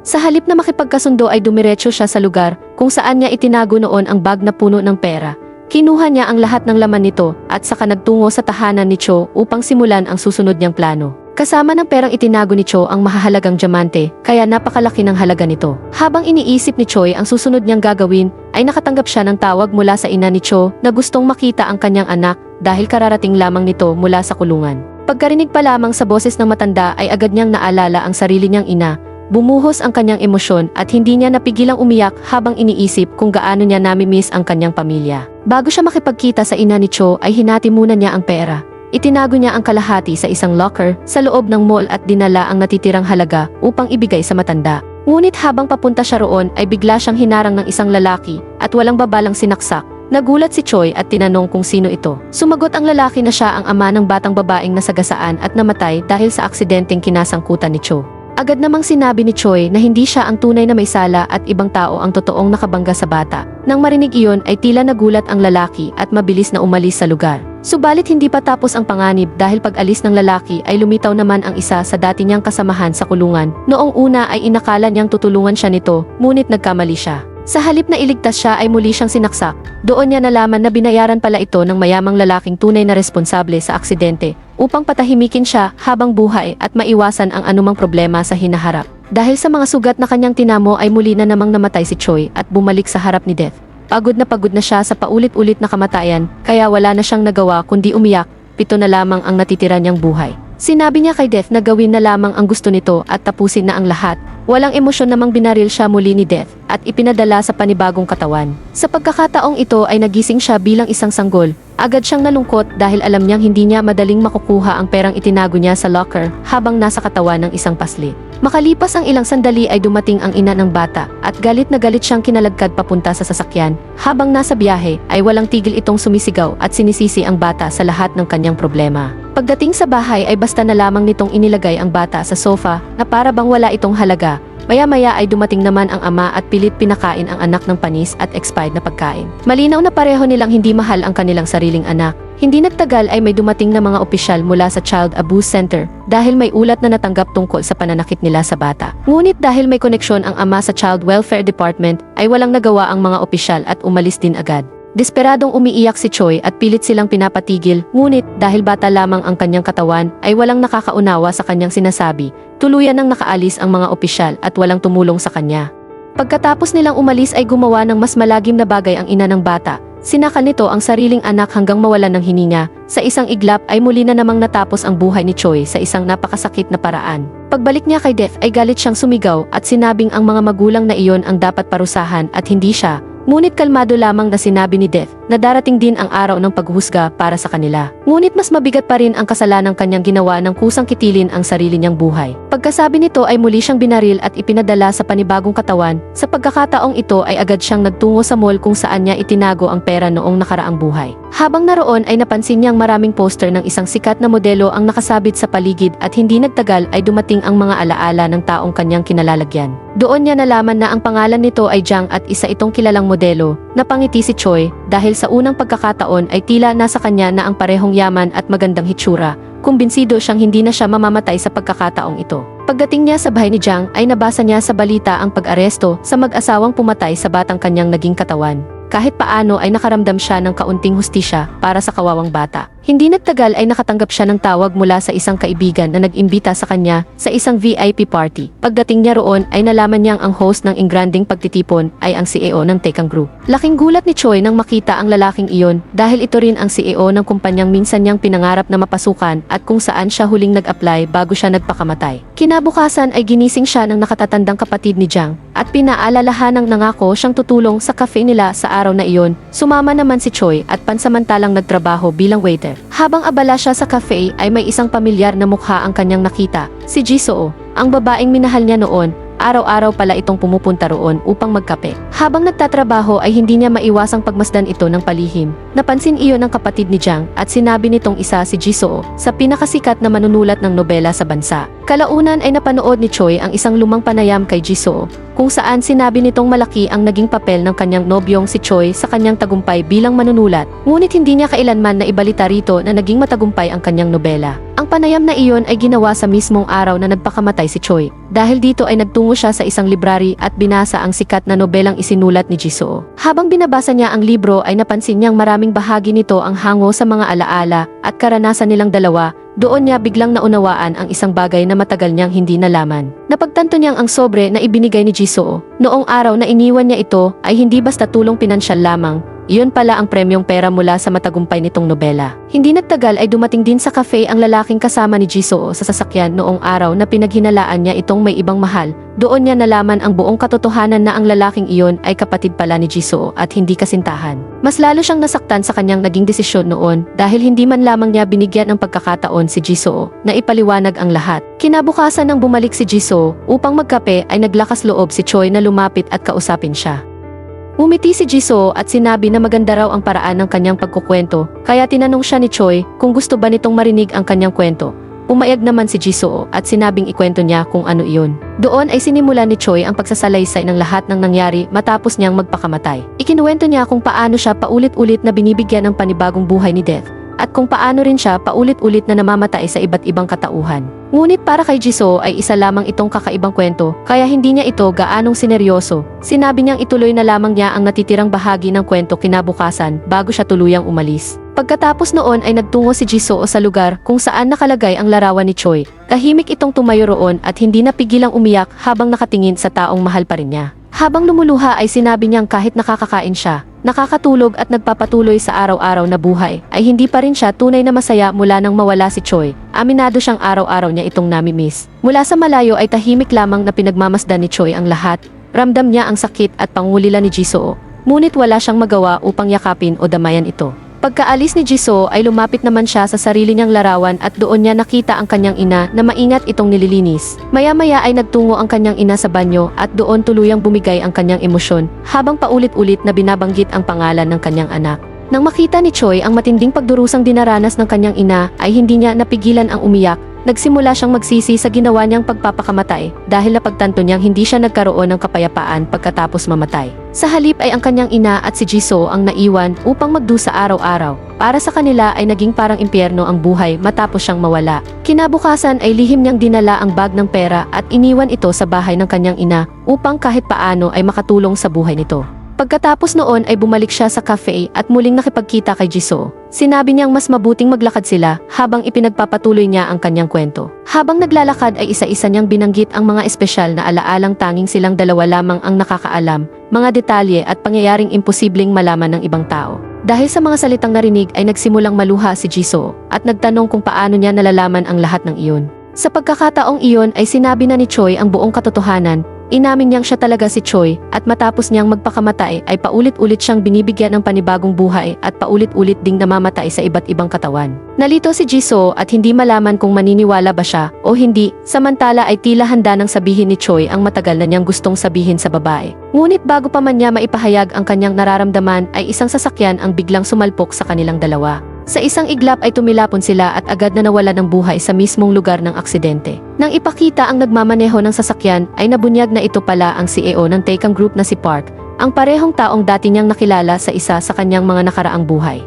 Sa halip na makipagkasundo ay dumiretso siya sa lugar kung saan niya itinago noon ang bag na puno ng pera. Kinuha niya ang lahat ng laman nito at saka nagtungo sa tahanan ni Cho upang simulan ang susunod niyang plano. Kasama ng perang itinago ni Cho ang mahahalagang diamante, kaya napakalaki ng halaga nito. Habang iniisip ni Choi ang susunod niyang gagawin, ay nakatanggap siya ng tawag mula sa ina ni Cho na gustong makita ang kanyang anak dahil kararating lamang nito mula sa kulungan. Pagkarinig pa lamang sa boses ng matanda ay agad niyang naalala ang sarili niyang ina. Bumuhos ang kanyang emosyon at hindi niya napigilang umiyak habang iniisip kung gaano niya namimiss ang kanyang pamilya. Bago siya makipagkita sa ina ni Cho ay hinati muna niya ang pera. Itinago niya ang kalahati sa isang locker sa loob ng mall at dinala ang natitirang halaga upang ibigay sa matanda. Ngunit habang papunta siya roon ay bigla siyang hinarang ng isang lalaki at walang babalang sinaksak. Nagulat si Choi at tinanong kung sino ito. Sumagot ang lalaki na siya ang ama ng batang babaeng nasagasaan at namatay dahil sa aksidenteng kinasangkutan ni Cho. Agad namang sinabi ni Choi na hindi siya ang tunay na may sala at ibang tao ang totoong nakabangga sa bata. Nang marinig iyon ay tila nagulat ang lalaki at mabilis na umalis sa lugar. Subalit hindi pa tapos ang panganib dahil pag-alis ng lalaki ay lumitaw naman ang isa sa dati niyang kasamahan sa kulungan. Noong una ay inakala niyang tutulungan siya nito, ngunit nagkamali siya. Sa halip na iligtas siya ay muli siyang sinaksak. Doon niya nalaman na binayaran pala ito ng mayamang lalaking tunay na responsable sa aksidente upang patahimikin siya habang buhay at maiwasan ang anumang problema sa hinaharap. Dahil sa mga sugat na kanyang tinamo ay muli na namang namatay si Choi at bumalik sa harap ni Death. Pagod na siya sa paulit-ulit na kamatayan kaya wala na siyang nagawa kundi umiyak. 7 na lamang ang natitira niyang buhay. Sinabi niya kay Death na gawin na lamang ang gusto nito at tapusin na ang lahat. Walang emosyon namang binaril siya muli ni Death at ipinadala sa panibagong katawan. Sa pagkakataong ito ay nagising siya bilang isang sanggol. Agad siyang nalungkot dahil alam niyang hindi niya madaling makukuha ang perang itinago niya sa locker habang nasa katawan ng isang paslit. Makalipas ang ilang sandali ay dumating ang ina ng bata at galit na galit siyang kinalagkad papunta sa sasakyan. Habang nasa biyahe ay walang tigil itong sumisigaw at sinisisi ang bata sa lahat ng kanyang problema. Pagdating sa bahay ay basta na lamang nitong inilagay ang bata sa sofa na para bang wala itong halaga. Maya-maya ay dumating naman ang ama at pilit pinakain ang anak ng panis at expired na pagkain. Malinaw na pareho nilang hindi mahal ang kanilang sariling anak. Hindi nagtagal ay may dumating na mga opisyal mula sa Child Abuse Center dahil may ulat na natanggap tungkol sa pananakit nila sa bata. Ngunit dahil may koneksyon ang ama sa Child Welfare Department ay walang nagawa ang mga opisyal at umalis din agad. Desperadong umiiyak si Choi at pilit silang pinapatigil, ngunit dahil bata lamang ang kanyang katawan ay walang nakakaunawa sa kanyang sinasabi. Tuluyan nang nakaalis ang mga opisyal at walang tumulong sa kanya. Pagkatapos nilang umalis ay gumawa ng mas malagim na bagay ang ina ng bata. Sinakal nito ang sariling anak hanggang mawalan ng hininga. Sa isang iglap ay muli na namang natapos ang buhay ni Choi sa isang napakasakit na paraan. Pagbalik niya kay Death ay galit siyang sumigaw at sinabing ang mga magulang na iyon ang dapat parusahan at hindi siya. Ngunit kalmado lamang na sinabi ni Death na darating din ang araw ng paghusga para sa kanila. Ngunit mas mabigat pa rin ang kasalanang kanyang ginawa ng kusang kitilin ang sarili niyang buhay. Pagkasabi nito ay muli siyang binaril at ipinadala sa panibagong katawan. Sa pagkakataong ito ay agad siyang nagtungo sa mall kung saan niya itinago ang pera noong nakaraang buhay. Habang naroon ay napansin niyang maraming poster ng isang sikat na modelo ang nakasabit sa paligid at hindi nagtagal ay dumating ang mga alaala ng taong kanyang kinalalagyan. Doon niya nalaman na ang pangalan nito ay Jang at isa itong kilalang modelo. Napangiti si Choi dahil sa unang pagkakataon ay tila nasa kanya na ang parehong yaman at magandang hitsura. Kumbinsido siyang hindi na siya mamamatay sa pagkakataong ito. Pagdating niya sa bahay ni Jang ay nabasa niya sa balita ang pag-aresto sa mag-asawang pumatay sa batang kanyang naging katawan. Kahit paano ay nakaramdam siya ng kaunting hustisya para sa kawawang bata. Hindi nagtagal ay nakatanggap siya ng tawag mula sa isang kaibigan na nag-imbita sa kanya sa isang VIP party. Pagdating niya roon ay nalaman niyang ang host ng ingranding pagtitipon ay ang CEO ng Tekang Group. Laking gulat ni Choi nang makita ang lalaking iyon dahil ito rin ang CEO ng kumpanyang minsan niyang pinangarap na mapasukan at kung saan siya huling nag-apply bago siya nagpakamatay. Kinabukasan ay ginising siya ng nakatatandang kapatid ni Jiang at pinaalalahanang nangako siyang tutulong sa cafe nila sa araw na iyon. Sumama naman si Choi at pansamantalang nagtrabaho bilang waiter. Habang abala siya sa cafe ay may isang pamilyar na mukha ang kanyang nakita, si Jisoo, ang babaeng minahal niya noon. Araw-araw pala itong pumupunta roon upang magkape. Habang nagtatrabaho ay hindi niya maiwasang pagmasdan ito ng palihim. Napansin iyon ng kapatid ni Jiang at sinabi nitong isa si Jisoo sa pinakasikat na manunulat ng nobela sa bansa. Kalaunan ay napanood ni Choi ang isang lumang panayam kay Jisoo kung saan sinabi nitong malaki ang naging papel ng kanyang nobyong si Choi sa kanyang tagumpay bilang manunulat. Ngunit hindi niya kailanman na ibalita rito na naging matagumpay ang kanyang nobela. Ang panayam na iyon ay ginawa sa mismong araw na nagpakamatay si Choi. Dahil dito ay nagtungo siya sa isang library at binasa ang sikat na nobelang isinulat ni Jisoo. Habang binabasa niya ang libro ay napansin niyang maraming bahagi nito ang hango sa mga alaala at karanasan nilang dalawa. Doon niya biglang naunawaan ang isang bagay na matagal niyang hindi nalaman. Napagtanto niyang ang sobre na ibinigay ni Jisoo noong araw na iniwan niya ito ay hindi basta tulong pinansyal lamang. Iyon pala ang premyong pera mula sa matagumpay nitong nobela. Hindi nagtagal ay dumating din sa cafe ang lalaking kasama ni Jisoo sa sasakyan noong araw na pinaghinalaan niya itong may ibang mahal. Doon niya nalaman ang buong katotohanan na ang lalaking iyon ay kapatid pala ni Jisoo at hindi kasintahan. Mas lalo siyang nasaktan sa kanyang naging desisyon noon dahil hindi man lamang niya binigyan ng pagkakataon si Jisoo na ipaliwanag ang lahat. Kinabukasan nang bumalik si Jisoo upang magkape ay naglakas loob si Choi na lumapit at kausapin siya. Umiti si Jisoo at sinabi na maganda raw ang paraan ng kanyang pagkukwento, kaya tinanong siya ni Choi kung gusto ba nitong marinig ang kanyang kwento. Umayag naman si Jisoo at sinabing ikwento niya kung ano iyon. Doon ay sinimula ni Choi ang pagsasalaysay ng lahat ng nangyari matapos niyang magpakamatay. Ikinuwento niya kung paano siya paulit-ulit na binibigyan ng panibagong buhay ni Death at kung paano rin siya paulit-ulit na namamatay sa iba't ibang katauhan. Ngunit para kay Jisoo ay isa lamang itong kakaibang kwento, kaya hindi niya ito gaanong sineryoso. Sinabi niyang ituloy na lamang niya ang natitirang bahagi ng kwento kinabukasan bago siya tuluyang umalis. Pagkatapos noon ay nagtungo si Jisoo sa lugar kung saan nakalagay ang larawan ni Choi. Tahimik itong tumayo roon at hindi napigilang umiyak habang nakatingin sa taong mahal pa rin niya. Habang lumuluha ay sinabi niyang kahit nakakakain siya, nakakatulog at nagpapatuloy sa araw-araw na buhay, ay hindi pa rin siya tunay na masaya mula nang mawala si Choi. Aminado siyang araw-araw niya itong nami-miss. Mula sa malayo ay tahimik lamang na pinagmamasdan ni Choi ang lahat. Ramdam niya ang sakit at pangulila ni Jisoo, ngunit wala siyang magawa upang yakapin o damayan ito. Pagkaalis ni Jisoo ay lumapit naman siya sa sarili niyang larawan at doon niya nakita ang kanyang ina na maingat itong nililinis. Maya-maya ay nagtungo ang kanyang ina sa banyo at doon tuluyang bumigay ang kanyang emosyon habang paulit-ulit na binabanggit ang pangalan ng kanyang anak. Nang makita ni Choi ang matinding pagdurusang dinaranas ng kanyang ina ay hindi niya napigilan ang umiyak. Nagsimula siyang magsisi sa ginawa niyang pagpapakamatay dahil napagtanto niyang hindi siya nagkaroon ng kapayapaan pagkatapos mamatay. Sa halip ay ang kanyang ina at si Jisoo ang naiwan upang magdusa araw-araw. Para sa kanila ay naging parang impyerno ang buhay matapos siyang mawala. Kinabukasan ay lihim niyang dinala ang bag ng pera at iniwan ito sa bahay ng kanyang ina upang kahit paano ay makatulong sa buhay nito. Pagkatapos noon ay bumalik siya sa cafe at muling nakipagkita kay Jisoo. Sinabi niyang mas mabuting maglakad sila habang ipinagpapatuloy niya ang kanyang kwento. Habang naglalakad ay isa-isa niyang binanggit ang mga espesyal na alaalang tanging silang dalawa lamang ang nakakaalam, mga detalye at pangyayaring imposibleng malaman ng ibang tao. Dahil sa mga salitang narinig ay nagsimulang maluha si Jisoo at nagtanong kung paano niya nalalaman ang lahat ng iyon. Sa pagkakataong iyon ay sinabi na ni Choi ang buong katotohanan. Inamin niyang siya talaga si Choi at matapos niyang magpakamatay ay paulit-ulit siyang binibigyan ng panibagong buhay at paulit-ulit ding namamatay sa iba't ibang katawan. Nalito si Jisoo at hindi malaman kung maniniwala ba siya o hindi, samantala ay tila handa nang sabihin ni Choi ang matagal na niyang gustong sabihin sa babae. Ngunit bago pa man niya maipahayag ang kanyang nararamdaman ay isang sasakyan ang biglang sumalpok sa kanilang dalawa. Sa isang iglap ay tumilapon sila at agad na nawala ng buhay sa mismong lugar ng aksidente. Nang ipakita ang nagmamaneho ng sasakyan ay nabunyag na ito pala ang CEO ng Tekang Group na si Park, ang parehong taong dati niyang nakilala sa isa sa kanyang mga nakaraang buhay.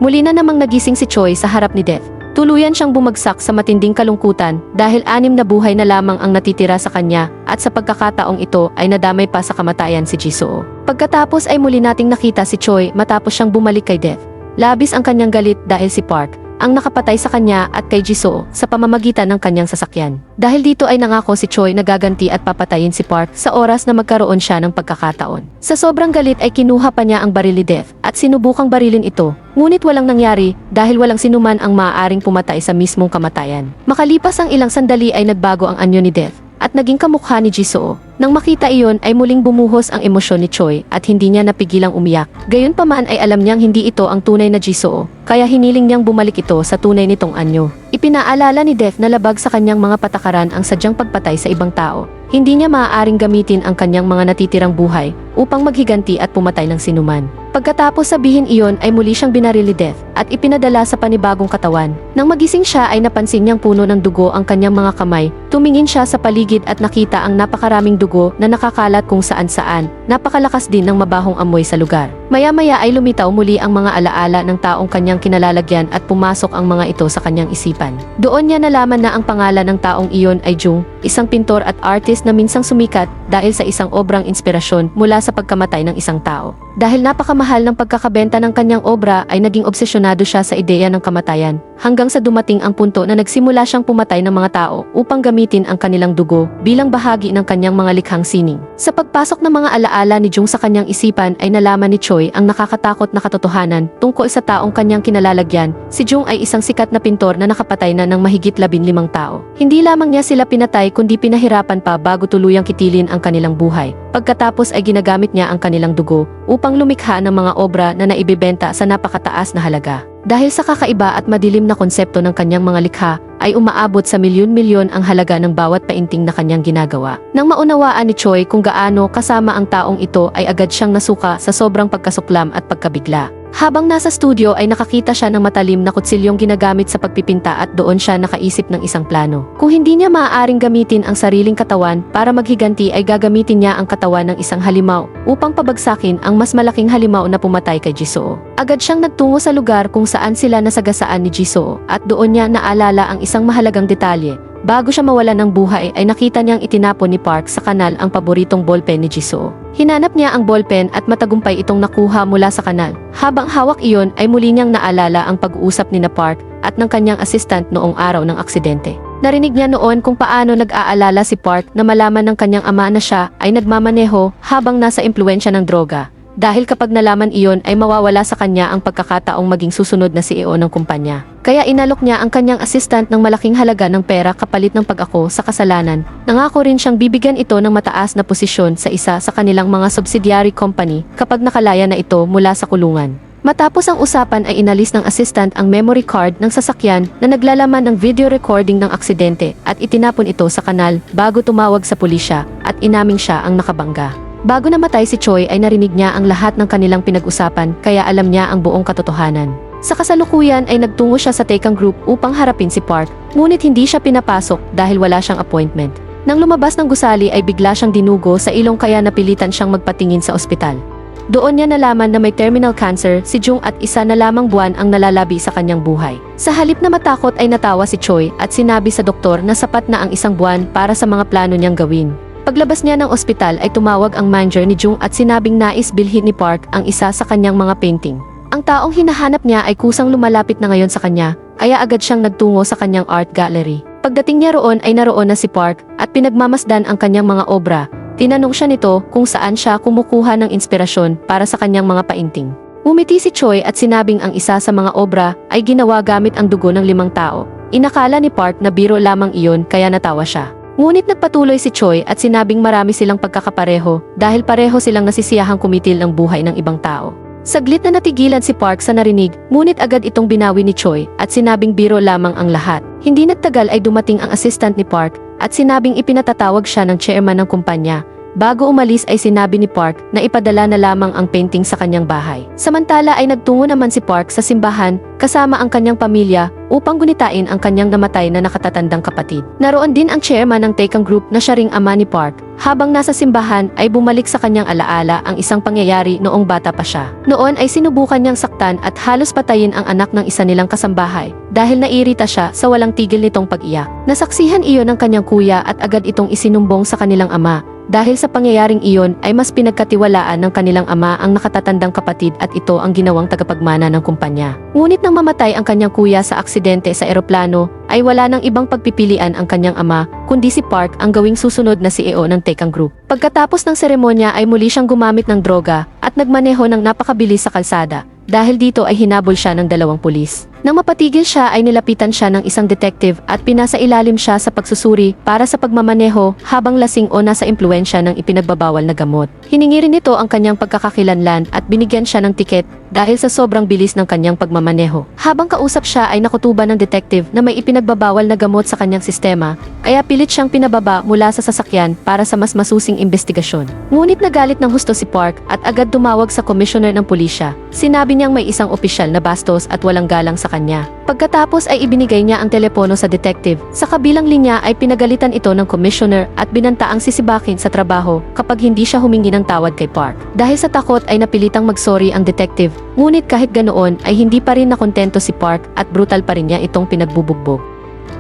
Muli na namang nagising si Choi sa harap ni Death. Tuluyan siyang bumagsak sa matinding kalungkutan dahil 6 na buhay na lamang ang natitira sa kanya at sa pagkakataong ito ay nadamay pa sa kamatayan si Jisoo. Pagkatapos ay muli nating nakita si Choi matapos siyang bumalik kay Death. Labis ang kanyang galit dahil si Park ang nakapatay sa kanya at kay Jisoo sa pamamagitan ng kanyang sasakyan. Dahil dito ay nangako si Choi na gaganti at papatayin si Park sa oras na magkaroon siya ng pagkakataon. Sa sobrang galit ay kinuha pa niya ang baril ni Death at sinubukang barilin ito. Ngunit walang nangyari dahil walang sinuman ang maaaring pumatay sa mismong kamatayan. Makalipas ang ilang sandali ay nagbago ang anyo ni Death at naging kamukha ni Jisoo. Nang makita iyon ay muling bumuhos ang emosyon ni Choi at hindi niya napigilang umiyak. Gayunpaman ay alam niyang hindi ito ang tunay na Jisoo, kaya hiniling niyang bumalik ito sa tunay nitong anyo. Ipinaalala ni Death na labag sa kanyang mga patakaran ang sadyang pagpatay sa ibang tao. Hindi niya maaaring gamitin ang kanyang mga natitirang buhay upang maghiganti at pumatay ng sinuman. Pagkatapos sabihin iyon ay muli siyang binaril ni Death at ipinadala sa panibagong katawan. Nang magising siya ay napansin niyang puno ng dugo ang kanyang mga kamay. Tumingin siya sa paligid at nakita ang napakaraming dugo na nakakalat kung saan-saan. Napakalakas din ng mabahong amoy sa lugar. Maya-maya ay lumitaw muli ang mga alaala ng taong kanyang kinalalagyan at pumasok ang mga ito sa kanyang isipan. Doon niya nalaman na ang pangalan ng taong iyon ay Jung, isang pintor at artist na minsang sumikat dahil sa isang obrang inspirasyon mula sa pagkamatay ng isang tao. Dahil napakamahal ng pagkakabenta ng kanyang obra ay naging obsesyonado siya sa ideya ng kamatayan hanggang sa dumating ang punto na nagsimula siyang pumatay ng mga tao upang gamitin ang kanilang dugo bilang bahagi ng kanyang mga likhang sining. Sa pagpasok ng mga alaala ni Jung sa kanyang isipan ay nalaman ni Choi ang nakakatakot na katotohanan tungkol sa taong kanyang kinalalagyan. Si Jung ay isang sikat na pintor na nakapatay na ng mahigit 15 tao. Hindi lamang niya sila pinatay kundi pinahirapan pa bago tuluyang kitilin ang kanilang buhay. Pagkatapos ay ginagamit niya ang kanilang dugo upang lumikha ng mga obra na naibibenta sa napakataas na halaga. Dahil sa kakaiba at madilim na konsepto ng kanyang mga likha, ay umaabot sa milyon-milyon ang halaga ng bawat painting na kanyang ginagawa. Nang maunawaan ni Choi kung gaano kasama ang taong ito ay agad siyang nasuka sa sobrang pagkasuklam at pagkabigla. Habang nasa studio ay nakakita siya ng matalim na kutsilyong ginagamit sa pagpipinta at doon siya nakaisip ng isang plano. Kung hindi niya maaaring gamitin ang sariling katawan para maghiganti ay gagamitin niya ang katawan ng isang halimaw upang pabagsakin ang mas malaking halimaw na pumatay kay Jisoo. Agad siyang nagtungo sa lugar kung saan sila nasagasaan ni Jisoo at doon niya naalala ang isang mahalagang detalye. Bago siya mawalan ng buhay ay nakita niyang itinapon ni Park sa kanal ang paboritong ballpen ni Jisoo. Hinanap niya ang ballpen at matagumpay itong nakuha mula sa kanal. Habang hawak iyon ay muli niyang naalala ang pag-uusap ni Park at ng kanyang assistant noong araw ng aksidente. Narinig niya noon kung paano nag-aalala si Park na malaman ng kanyang ama na siya ay nagmamaneho habang nasa impluwensya ng droga. Dahil kapag nalaman iyon ay mawawala sa kanya ang pagkakataong maging susunod na CEO ng kumpanya. Kaya inalok niya ang kanyang assistant ng malaking halaga ng pera kapalit ng pag-ako sa kasalanan. Nangako rin siyang bibigyan ito ng mataas na posisyon sa isa sa kanilang mga subsidiary company kapag nakalaya na ito mula sa kulungan. Matapos ang usapan ay inalis ng assistant ang memory card ng sasakyan na naglalaman ng video recording ng aksidente at itinapon ito sa kanal bago tumawag sa pulisya at inaming siya ang nakabangga. Bago namatay si Choi ay narinig niya ang lahat ng kanilang pinag-usapan kaya alam niya ang buong katotohanan. Sa kasalukuyan ay nagtungo siya sa Taekang Group upang harapin si Park, ngunit hindi siya pinapasok dahil wala siyang appointment. Nang lumabas ng gusali ay bigla siyang dinugo sa ilong kaya napilitan siyang magpatingin sa ospital. Doon niya nalaman na may terminal cancer si Jung at isa na lamang buwan ang nalalabi sa kanyang buhay. Sa halip na matakot ay natawa si Choi at sinabi sa doktor na sapat na ang isang buwan para sa mga plano niyang gawin. Paglabas niya ng ospital ay tumawag ang manager ni Jung at sinabing nais bilhin ni Park ang isa sa kanyang mga painting. Ang taong hinahanap niya ay kusang lumalapit na ngayon sa kanya, kaya agad siyang nagtungo sa kanyang art gallery. Pagdating niya roon ay naroon na si Park at pinagmamasdan ang kanyang mga obra. Tinanong siya nito kung saan siya kumukuha ng inspirasyon para sa kanyang mga painting. Umiti si Choi at sinabing ang isa sa mga obra ay ginawa gamit ang dugo ng 5 tao. Inakala ni Park na biro lamang iyon kaya natawa siya. Ngunit nagpatuloy si Choi at sinabing marami silang pagkakapareho dahil pareho silang nasisiyahang kumitil ng buhay ng ibang tao. Saglit na natigilan si Park sa narinig, ngunit agad itong binawi ni Choi at sinabing biro lamang ang lahat. Hindi nagtagal ay dumating ang assistant ni Park at sinabing ipinatatawag siya ng chairman ng kumpanya. Bago umalis ay sinabi ni Park na ipadala na lamang ang painting sa kanyang bahay. Samantala ay nagtungo naman si Park sa simbahan kasama ang kanyang pamilya upang gunitain ang kanyang namatay na nakatatandang kapatid. Naroon din ang chairman ng Taekang Group na siya ring ama ni Park. Habang nasa simbahan ay bumalik sa kanyang alaala ang isang pangyayari noong bata pa siya. Noon ay sinubukan niyang saktan at halos patayin ang anak ng isa nilang kasambahay dahil nairita siya sa walang tigil nitong pag-iyak. Nasaksihan iyon ng kanyang kuya at agad itong isinumbong sa kanilang ama. Dahil sa pangyayaring iyon ay mas pinagkatiwalaan ng kanilang ama ang nakatatandang kapatid at ito ang ginawang tagapagmana ng kumpanya. Ngunit nang mamatay ang kanyang kuya sa aksidente sa eroplano, ay wala nang ibang pagpipilian ang kanyang ama, kundi si Park ang gawing susunod na CEO ng Tekang Group. Pagkatapos ng seremonya ay muli siyang gumamit ng droga at nagmaneho ng napakabilis sa kalsada. Dahil dito ay hinabol siya ng 2 pulis. Nang mapatigil siya ay nilapitan siya ng isang detective at pinasa ilalim siya sa pagsusuri para sa pagmamaneho habang lasing o nasa impluensya ng ipinagbabawal na gamot. Hiningi rin nito ang kanyang pagkakakilanlan at binigyan siya ng tiket dahil sa sobrang bilis ng kanyang pagmamaneho. Habang kausap siya ay nakutuban ng detective na may ipinagbabawal na gamot sa kanyang sistema, kaya pilit siyang pinababa mula sa sasakyan para sa mas masusing investigasyon. Ngunit nagalit ng husto si Park at agad tumawag sa commissioner ng pulisya. Sinabi niyang may isang opisyal na bastos at walang galang sa kanya. Pagkatapos ay ibinigay niya ang telepono sa detective. Sa kabilang linya ay pinagalitan ito ng commissioner at binantaang sisibakin sa trabaho kapag hindi siya humingi ng tawad kay Park. Dahil sa takot ay napilitang magsorry ang detective. Ngunit kahit ganoon ay hindi pa rin nakontento si Park at brutal pa rin niya itong pinagbubugbog.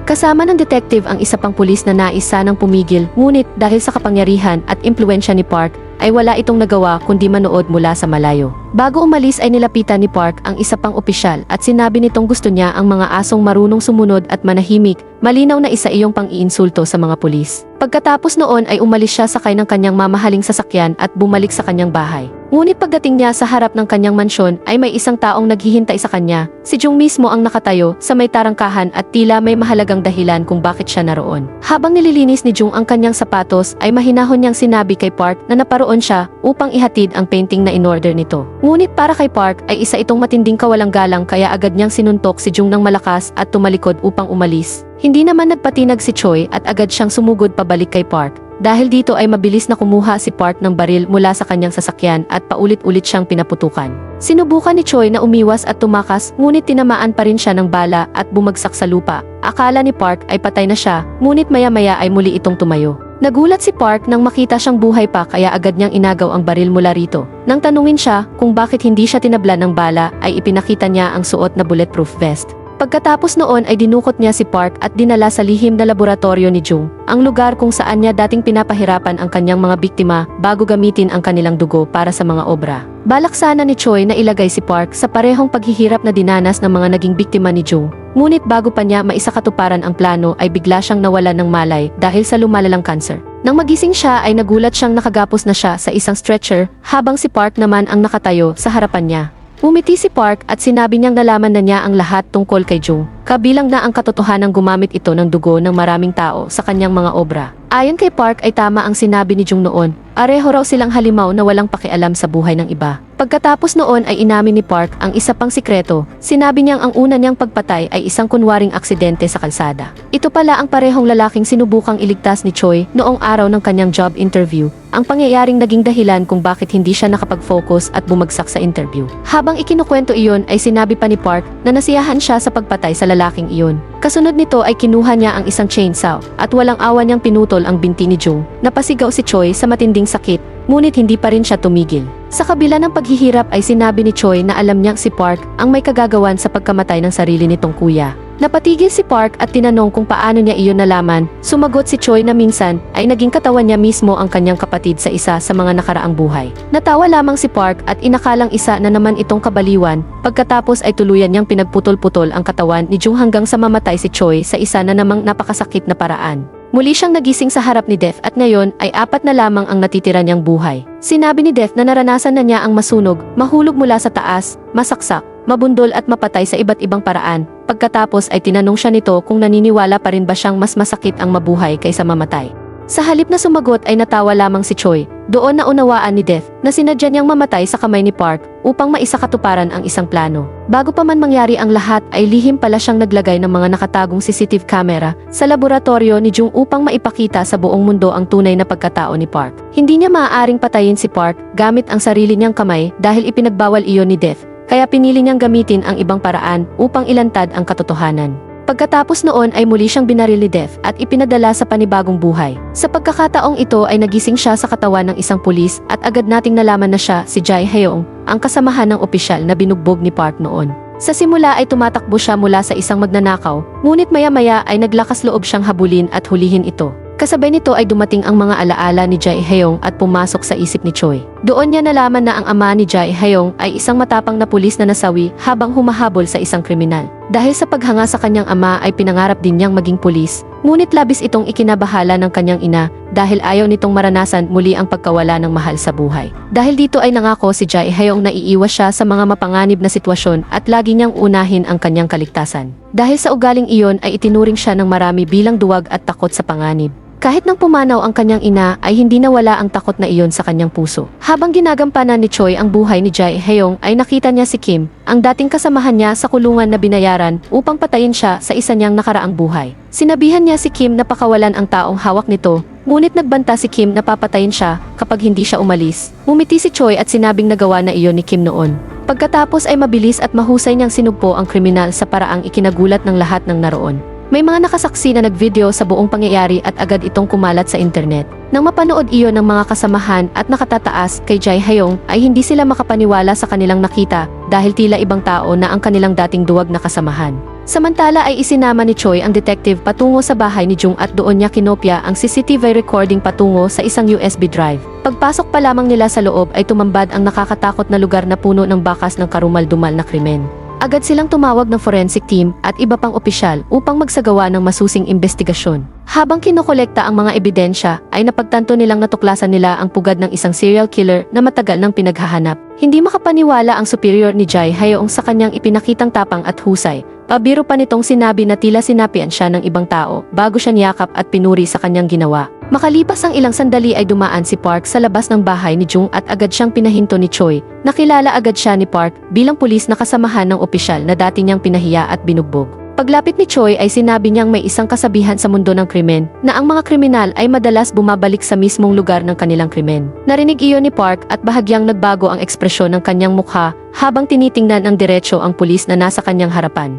Kasama ng detective ang isa pang pulis na nais sanang pumigil, ngunit dahil sa kapangyarihan at impluensya ni Park, ay wala itong nagawa kundi manood mula sa malayo. Bago umalis ay nilapitan ni Park ang isa pang opisyal at sinabi nitong gusto niya ang mga asong marunong sumunod at manahimik, malinaw na isa iyong pang-iinsulto sa mga pulis. Pagkatapos noon ay umalis siya sakay ng kanyang mamahaling sasakyan at bumalik sa kanyang bahay. Ngunit pagdating niya sa harap ng kanyang mansyon ay may isang taong naghihintay sa kanya. Si Jung mismo ang nakatayo sa may tarangkahan at tila may mahalagang dahilan kung bakit siya naroon. Habang nililinis ni Jung ang kanyang sapatos ay mahinahon niyang sinabi kay Park na naparoon siya upang ihatid ang painting na in-order nito. Ngunit para kay Park ay isa itong matinding kawalang galang kaya agad niyang sinuntok si Jung ng malakas at tumalikod upang umalis. Hindi naman nagpatinag si Choi at agad siyang sumugod pabalik kay Park. Dahil dito ay mabilis na kumuha si Park ng baril mula sa kanyang sasakyan at paulit-ulit siyang pinaputukan. Sinubukan ni Choi na umiwas at tumakas ngunit tinamaan pa rin siya ng bala at bumagsak sa lupa. Akala ni Park ay patay na siya ngunit maya-maya ay muli itong tumayo. Nagulat si Park nang makita siyang buhay pa kaya agad niyang inagaw ang baril mula rito. Nang tanungin siya kung bakit hindi siya tinablan ng bala ay ipinakita niya ang suot na bulletproof vest. Pagkatapos noon ay dinukot niya si Park at dinala sa lihim na laboratorio ni Jung, ang lugar kung saan niya dating pinapahirapan ang kanyang mga biktima bago gamitin ang kanilang dugo para sa mga obra. Balak sana ni Choi na ilagay si Park sa parehong paghihirap na dinanas ng mga naging biktima ni Jung. Ngunit bago pa niya maisakatuparan ang plano ay bigla siyang nawalan ng malay dahil sa lumalalang cancer. Nang magising siya ay nagulat siyang nakagapos na siya sa isang stretcher habang si Park naman ang nakatayo sa harapan niya. Umiti si Park at sinabi niyang nalaman na niya ang lahat tungkol kay Jung, kabilang na ang katotohanang gumamit ito ng dugo ng maraming tao sa kanyang mga obra. Ayon kay Park ay tama ang sinabi ni Jung noon, pareho raw silang halimaw na walang pakialam sa buhay ng iba. Pagkatapos noon ay inamin ni Park ang isa pang sikreto, sinabi niyang ang una niyang pagpatay ay isang kunwaring aksidente sa kalsada. Ito pala ang parehong lalaking sinubukang iligtas ni Choi noong araw ng kanyang job interview, ang pangyayaring naging dahilan kung bakit hindi siya nakapag-focus at bumagsak sa interview. Habang ikinukwento iyon ay sinabi pa ni Park na nasiyahan siya sa pagpatay sa lalaking iyon. Kasunod nito ay kinuha niya ang isang chainsaw at walang awa niyang pinutol ang binti ni Jung. Napasigaw si Choi sa matinding sakit, ngunit hindi pa rin siya tumigil. Sa kabila ng paghihirap ay sinabi ni Choi na alam niyang si Park ang may kagagawan sa pagkamatay ng sarili nitong kuya. Napatigil si Park at tinanong kung paano niya iyon nalaman. Sumagot si Choi na minsan ay naging katawan niya mismo ang kanyang kapatid sa isa sa mga nakaraang buhay. Natawa lamang si Park at inakalang isa na naman itong kabaliwan. Pagkatapos ay tuluyan niyang pinagputol-putol ang katawan ni Jung hanggang sa mamatay si Choi sa isa na namang napakasakit na paraan. Muli siyang nagising sa harap ni Death at ngayon ay 4 na lamang ang natitira niyang buhay. Sinabi ni Death na naranasan na niya ang masunog, mahulog mula sa taas, masaksak, mabundol at mapatay sa iba't ibang paraan. Pagkatapos ay tinanong siya nito kung naniniwala pa rin ba siyang mas masakit ang mabuhay kaysa mamatay. Sa halip na sumagot ay natawa lamang si Choi. Doon naunawaan ni Death na sinadya niyang mamatay sa kamay ni Park upang maisakatuparan ang isang plano. Bago pa man mangyari ang lahat ay lihim pala siyang naglagay ng mga nakatagong CCTV camera sa laboratorio ni Jung upang maipakita sa buong mundo ang tunay na pagkatao ni Park. Hindi niya maaaring patayin si Park gamit ang sarili niyang kamay dahil ipinagbawal iyon ni Death, kaya pinili niyang gamitin ang ibang paraan upang ilantad ang katotohanan. Pagkatapos noon ay muli siyang binaril ni Death at ipinadala sa panibagong buhay. Sa pagkakataong ito ay nagising siya sa katawan ng isang pulis at agad nating nalaman na siya si Jae Heong, ang kasamahan ng opisyal na binugbog ni Park noon. Sa simula ay tumatakbo siya mula sa isang magnanakaw, ngunit maya-maya ay naglakas loob siyang habulin at hulihin ito. Kasabay nito ay dumating ang mga alaala ni Jae Hyung at pumasok sa isip ni Choi. Doon niya nalaman na ang ama ni Jae Hyung ay isang matapang na pulis na nasawi habang humahabol sa isang kriminal. Dahil sa paghanga sa kanyang ama ay pinangarap din niyang maging pulis, ngunit labis itong ikinabahala ng kanyang ina dahil ayaw nitong maranasan muli ang pagkawala ng mahal sa buhay. Dahil dito ay nangako si Jae Hyung na iiwas siya sa mga mapanganib na sitwasyon at lagi niyang unahin ang kanyang kaligtasan. Dahil sa ugaling iyon ay itinuring siya ng marami bilang duwag at takot sa panganib. Kahit nang pumanaw ang kanyang ina ay hindi nawala ang takot na iyon sa kanyang puso. Habang ginagampanan ni Choi ang buhay ni Jae Hyung ay nakita niya si Kim, ang dating kasamahan niya sa kulungan na binayaran upang patayin siya sa isa niyang nakaraang buhay. Sinabihan niya si Kim na pakawalan ang taong hawak nito, ngunit nagbanta si Kim na papatayin siya kapag hindi siya umalis. Umiti si Choi at sinabing nagawa na iyon ni Kim noon. Pagkatapos ay mabilis at mahusay niyang sinugpo ang kriminal sa paraang ikinagulat ng lahat ng naroon. May mga nakasaksi na nagvideo sa buong pangyayari at agad itong kumalat sa internet. Nang mapanood iyon ng mga kasamahan at nakatataas kay Jae Hyung ay hindi sila makapaniwala sa kanilang nakita dahil tila ibang tao na ang kanilang dating duwag na kasamahan. Samantala ay isinama ni Choi ang detective patungo sa bahay ni Jung at doon niya kinopya ang CCTV recording patungo sa isang USB drive. Pagpasok pa lamang nila sa loob ay tumambad ang nakakatakot na lugar na puno ng bakas ng karumal-dumal na krimen. Agad silang tumawag ng forensic team at iba pang opisyal upang magsagawa ng masusing investigasyon. Habang kinokolekta ang mga ebidensya, ay napagtanto nilang natuklasan nila ang pugad ng isang serial killer na matagal nang pinaghahanap. Hindi makapaniwala ang superior ni Jae Hyung sa kanyang ipinakitang tapang at husay. Pabiro pa nitong sinabi na tila sinapian siya ng ibang tao bago siya niyakap at pinuri sa kanyang ginawa. Makalipas ang ilang sandali ay dumaan si Park sa labas ng bahay ni Jung at agad siyang pinahinto ni Choi. Nakilala agad siya ni Park bilang pulis na kasamahan ng opisyal na dati niyang pinahiya at binugbog. Paglapit ni Choi ay sinabi niyang may isang kasabihan sa mundo ng krimen na ang mga kriminal ay madalas bumabalik sa mismong lugar ng kanilang krimen. Narinig iyon ni Park at bahagyang nagbago ang ekspresyon ng kanyang mukha habang tinitingnan ng diretso ang pulis na nasa kanyang harapan.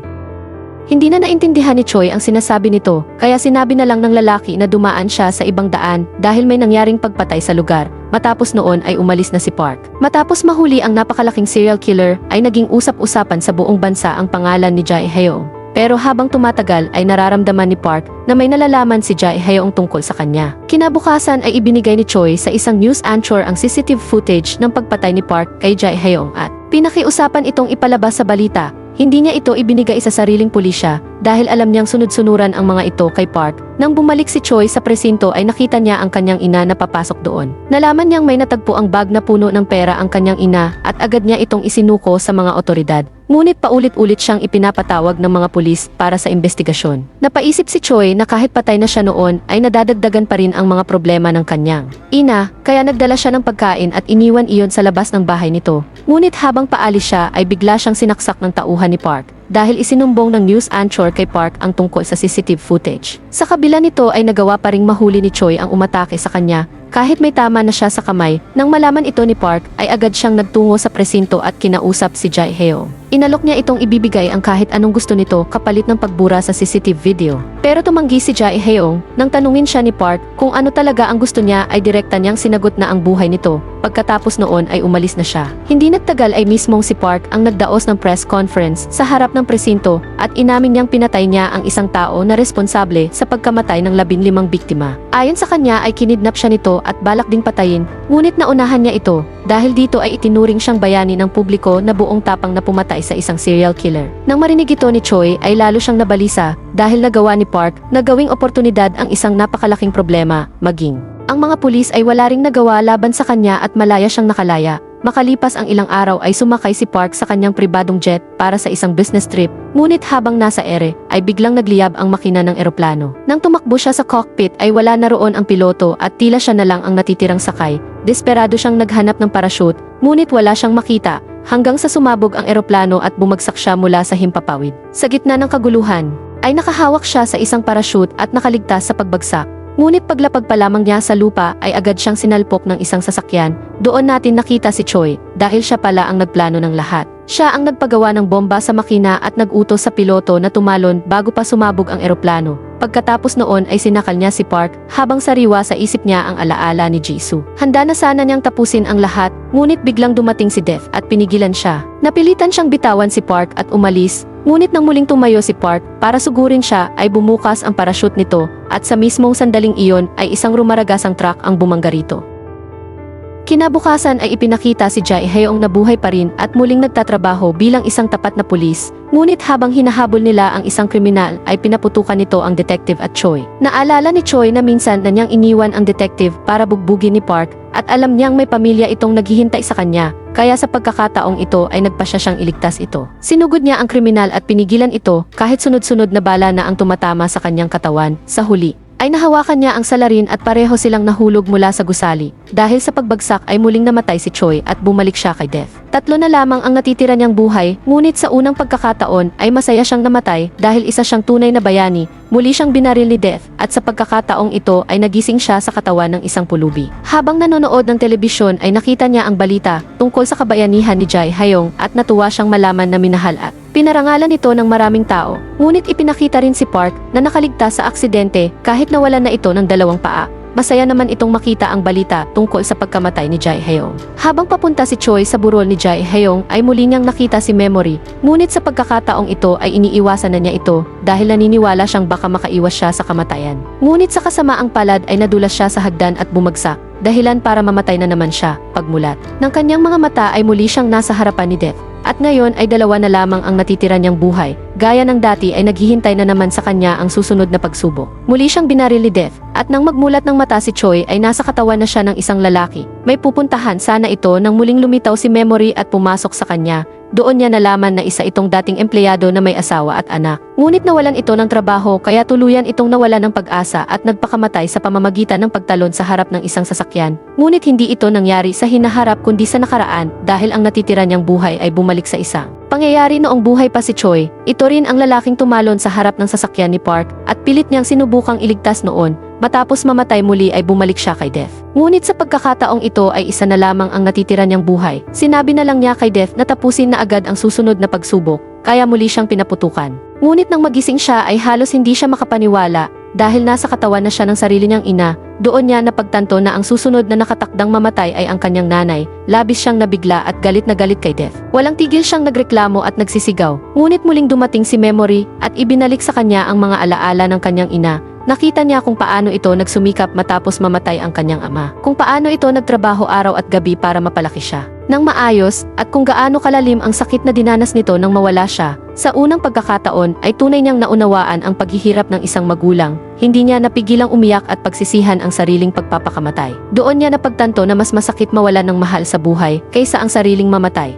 Hindi na naintindihan ni Choi ang sinasabi nito, kaya sinabi na lang ng lalaki na dumaan siya sa ibang daan dahil may nangyaring pagpatay sa lugar. Matapos noon ay umalis na si Park. Matapos mahuli ang napakalaking serial killer ay naging usap-usapan sa buong bansa ang pangalan ni Jae Hyung. Pero habang tumatagal ay nararamdaman ni Park na may nalalaman si Jae Hyung tungkol sa kanya. Kinabukasan ay ibinigay ni Choi sa isang news anchor ang CCTV footage ng pagpatay ni Park kay Jae Hyung at pinakiusapan itong ipalabas sa balita. Hindi niya ito ibinigay sa sariling pulisya dahil alam niyang sunod-sunuran ang mga ito kay Park. Nang bumalik si Choi sa presinto ay nakita niya ang kanyang ina na papasok doon. Nalaman niyang may natagpo ang bag na puno ng pera ang kanyang ina at agad niya itong isinuko sa mga otoridad. Ngunit paulit-ulit siyang ipinapatawag ng mga pulis para sa investigasyon. Napaisip si Choi na kahit patay na siya noon ay nadadagdagan pa rin ang mga problema ng kanyang ina, kaya nagdala siya ng pagkain at iniwan iyon sa labas ng bahay nito. Ngunit habang paalis siya ay bigla siyang sinaksak ng tauhan ni Park dahil isinumbong ng news anchor kay Park ang tungkol sa CCTV footage. Sa kabila nito ay nagawa pa ring mahuli ni Choi ang umatake sa kanya kahit may tama na siya sa kamay. Nang malaman ito ni Park ay agad siyang nagtungo sa presinto at kinausap si Jae Hyung. Inalok niya itong ibibigay ang kahit anong gusto nito kapalit ng pagbura sa CCTV video. Pero tumanggi si Jae Hyung nang tanungin siya ni Park kung ano talaga ang gusto niya ay direkta niyang sinagot na ang buhay nito. Pagkatapos noon ay umalis na siya. Hindi nagtagal ay mismong si Park ang nagdaos ng press conference sa harap ng presinto at inamin niyang pinatay niya ang isang tao na responsable sa pagkamatay ng 15 biktima. Ayon sa kanya ay kinidnap siya nito at balak ding patayin, ngunit naunahan niya ito dahil dito ay itinuring siyang bayani ng publiko na buong tapang na pumatay sa isang serial killer. Nang marinig ito ni Choi ay lalo siyang nabalisa dahil nagawa ni Park na gawing oportunidad ang isang napakalaking problema, maging ang mga pulis ay wala ring nagawa laban sa kanya at malaya siyang nakalaya. Makalipas ang ilang araw ay sumakay si Park sa kanyang pribadong jet para sa isang business trip, ngunit habang nasa ere ay biglang nagliyab ang makina ng eroplano. Nang tumakbo siya sa cockpit ay wala na roon ang piloto at tila siya na lang ang natitirang sakay. Desperado siyang naghanap ng parachute, ngunit wala siyang makita hanggang sa sumabog ang eroplano at bumagsak siya mula sa himpapawid. Sa gitna ng kaguluhan ay nakahawak siya sa isang parachute at nakaligtas sa pagbagsak. Ngunit paglapag pa lamang niya sa lupa ay agad siyang sinalpok ng isang sasakyan. Doon natin nakita si Choi dahil siya pala ang nagplano ng lahat. Siya ang nagpagawa ng bomba sa makina at nag-utos sa piloto na tumalon bago pa sumabog ang eroplano. Pagkatapos noon ay sinakal niya si Park habang sariwa sa isip niya ang alaala ni Jisoo. Handa na sana niyang tapusin ang lahat, ngunit biglang dumating si Death at pinigilan siya. Napilitan siyang bitawan si Park at umalis, Ngunit nang muling tumayo si Park para sugurin siya ay bumukas ang parachute nito at sa mismong sandaling iyon ay isang rumaragasang truck ang bumangga rito. Kinabukasan ay ipinakita si Jae Hyung na buhay pa rin at muling nagtatrabaho bilang isang tapat na pulis, ngunit habang hinahabol nila ang isang kriminal ay pinaputukan nito ang detective at Choi. Naalala ni Choi na minsan na niyang iniwan ang detective para bugbugin ni Park at alam niyang may pamilya itong naghihintay sa kanya, kaya sa pagkakataong ito ay nagpasya siyang iligtas ito. Sinugod niya ang kriminal at pinigilan ito kahit sunod-sunod na bala na ang tumatama sa kanyang katawan. Sa huli ay nahawakan niya ang salarin at pareho silang nahulog mula sa gusali. Dahil sa pagbagsak ay muling namatay si Choi at bumalik siya kay Death. 3 na lamang ang natitira niyang buhay, ngunit sa unang pagkakataon ay masaya siyang namatay dahil isa siyang tunay na bayani. Muli siyang binaril ni Death at sa pagkakataong ito ay nagising siya sa katawan ng isang pulubi. Habang nanonood ng telebisyon ay nakita niya ang balita tungkol sa kabayanihan ni Jae Hyung at natuwa siyang malaman na minahal at pinarangalan ito ng maraming tao. Ngunit ipinakita rin si Park na nakaligtas sa aksidente kahit nawalan na ito ng 2 paa. Masaya naman itong makita ang balita tungkol sa pagkamatay ni Jae Hyung. Habang papunta si Choi sa burol ni Jae Hyung ay muli niyang nakita si Memory, ngunit sa pagkakataong ito ay iniiwasan na niya ito dahil naniniwala siyang baka makaiwas siya sa kamatayan. Ngunit sa kasamaang palad ay nadulas siya sa hagdan at bumagsak, dahilan para mamatay na naman siya. Pagmulat ng kanyang mga mata ay muli siyang nasa harapan ni Death. At ngayon ay 2 na lamang ang natitira niyang buhay. Gaya ng dati ay naghihintay na naman sa kanya ang susunod na pagsubok. Muli siyang binaril ni Death at nang magmulat ng mata si Choi ay nasa katawan na siya ng isang lalaki. May pupuntahan sana ito nang muling lumitaw si Memory at pumasok sa kanya. Doon niya nalaman na isa itong dating empleyado na may asawa at anak. Ngunit nawalan ito ng trabaho kaya tuluyan itong nawalan ng pag-asa at nagpakamatay sa pamamagitan ng pagtalon sa harap ng isang sasakyan. Ngunit hindi ito nangyari sa hinaharap kundi sa nakaraan dahil ang natitira niyang buhay ay bumalik sa isang pangyayari noong buhay pa si Choi. Ito rin ang lalaking tumalon sa harap ng sasakyan ni Park at pilit niyang sinubukang iligtas noon. Matapos mamatay muli ay bumalik siya kay Death. Ngunit sa pagkakataong ito ay isa na lamang ang natitira niyang buhay. Sinabi na lang niya kay Death na tapusin na agad ang susunod na pagsubok, kaya muli siyang pinaputukan. Ngunit nang magising siya ay halos hindi siya makapaniwala dahil nasa katawan na siya ng sarili niyang ina. Doon niya napagtanto na ang susunod na nakatakdang mamatay ay ang kanyang nanay. Labis siyang nabigla at galit na galit kay Death. Walang tigil siyang nagreklamo at nagsisigaw. Ngunit muling dumating si Memory at ibinalik sa kanya ang mga alaala ng kanyang ina. Nakita niya kung paano ito nagsumikap matapos mamatay ang kanyang ama. Kung paano ito nagtrabaho araw at gabi para mapalaki siya nang maayos at kung gaano kalalim ang sakit na dinanas nito nang mawala siya. Sa unang pagkakataon ay tunay niyang naunawaan ang paghihirap ng isang magulang. Hindi niya napigilang umiyak at pagsisihan ang sariling pagpapakamatay. Doon niya napagtanto na mas masakit mawalan ng mahal sa buhay kaysa ang sariling mamatay.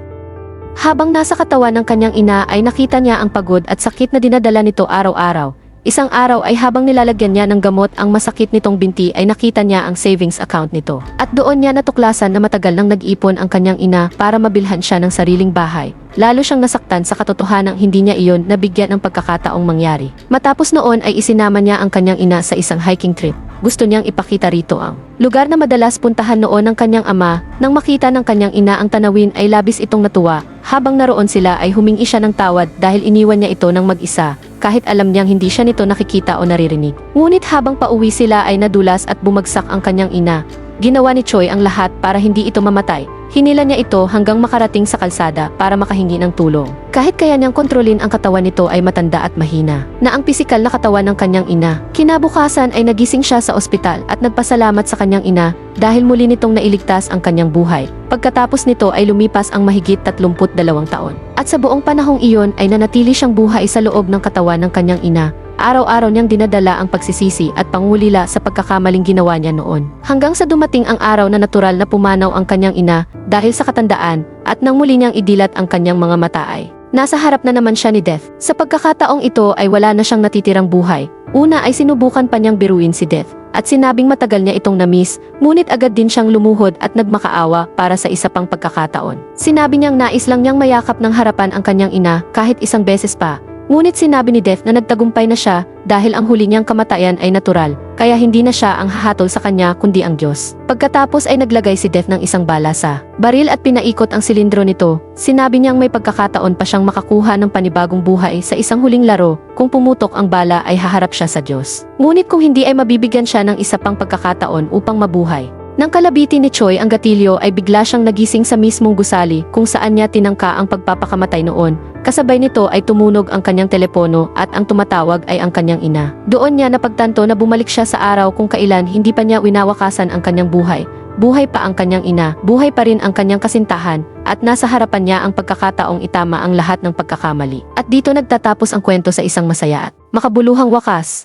Habang nasa katawan ng kanyang ina ay nakita niya ang pagod at sakit na dinadala nito araw-araw. Isang araw ay habang nilalagyan niya ng gamot ang masakit nitong binti ay nakita niya ang savings account nito. At doon niya natuklasan na matagal nang nag-ipon ang kanyang ina para mabilhan siya ng sariling bahay. Lalo siyang nasaktan sa katotohanang hindi niya iyon nabigyan ng pagkakataong mangyari. Matapos noon ay isinama niya ang kanyang ina sa isang hiking trip. Gusto niyang ipakita rito ang lugar na madalas puntahan noon ng kanyang ama. Nang makita ng kanyang ina ang tanawin ay labis itong natuwa. Habang naroon sila ay humingi siya ng tawad dahil iniwan niya ito ng mag-isa. Kahit alam niyang hindi siya nito nakikita o naririnig. Ngunit habang pauwi sila ay nadulas at bumagsak ang kanyang ina. Ginawa ni Choi ang lahat para hindi ito mamatay. Hinila niya ito hanggang makarating sa kalsada para makahingi ng tulong. Kahit kaya niyang kontrolin ang katawan nito ay matanda at mahina na ang pisikal na katawan ng kanyang ina. Kinabukasan ay nagising siya sa ospital at nagpasalamat sa kanyang ina dahil muli nitong nailigtas ang kanyang buhay. Pagkatapos nito ay lumipas ang mahigit 32 taon. At sa buong panahong iyon ay nanatili siyang buhay sa loob ng katawan ng kanyang ina. Araw-araw niyang dinadala ang pagsisisi at pangulila sa pagkakamaling ginawa niya noon. Hanggang sa dumating ang araw na natural na pumanaw ang kanyang ina dahil sa katandaan at nang muli niyang idilat ang kanyang mga mata ay nasa harap na naman siya ni Death. Sa pagkakataong ito ay wala na siyang natitirang buhay. Una ay sinubukan pa niyang biruin si Death at sinabing matagal niya itong na-miss, ngunit agad din siyang lumuhod at nagmakaawa para sa isa pang pagkakataon. Sinabi niyang nais lang niyang mayakap ng harapan ang kanyang ina kahit isang beses pa. Ngunit sinabi ni Death na nagtagumpay na siya dahil ang huli niyang kamatayan ay natural, kaya hindi na siya ang hahatol sa kanya kundi ang Diyos. Pagkatapos ay naglagay si Death ng isang bala sa baril at pinaikot ang silindro nito. Sinabi niyang may pagkakataon pa siyang makakuha ng panibagong buhay sa isang huling laro. Kung pumutok ang bala ay haharap siya sa Diyos. Ngunit kung hindi ay mabibigyan siya ng isa pang pagkakataon upang mabuhay. Nang kalabitin ni Choi ang gatilyo ay bigla siyang nagising sa mismong gusali kung saan niya tinangka ang pagpapakamatay noon. Kasabay nito ay tumunog ang kanyang telepono at ang tumatawag ay ang kanyang ina. Doon niya napagtanto na bumalik siya sa araw kung kailan hindi pa niya winawakasan ang kanyang buhay. Buhay pa ang kanyang ina, buhay pa rin ang kanyang kasintahan, at nasa harapan niya ang pagkakataong itama ang lahat ng pagkakamali. At dito nagtatapos ang kwento sa isang masaya at makabuluhang wakas.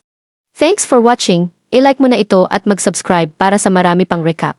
Thanks for watching. I-like mo na ito at mag-subscribe para sa marami pang recap.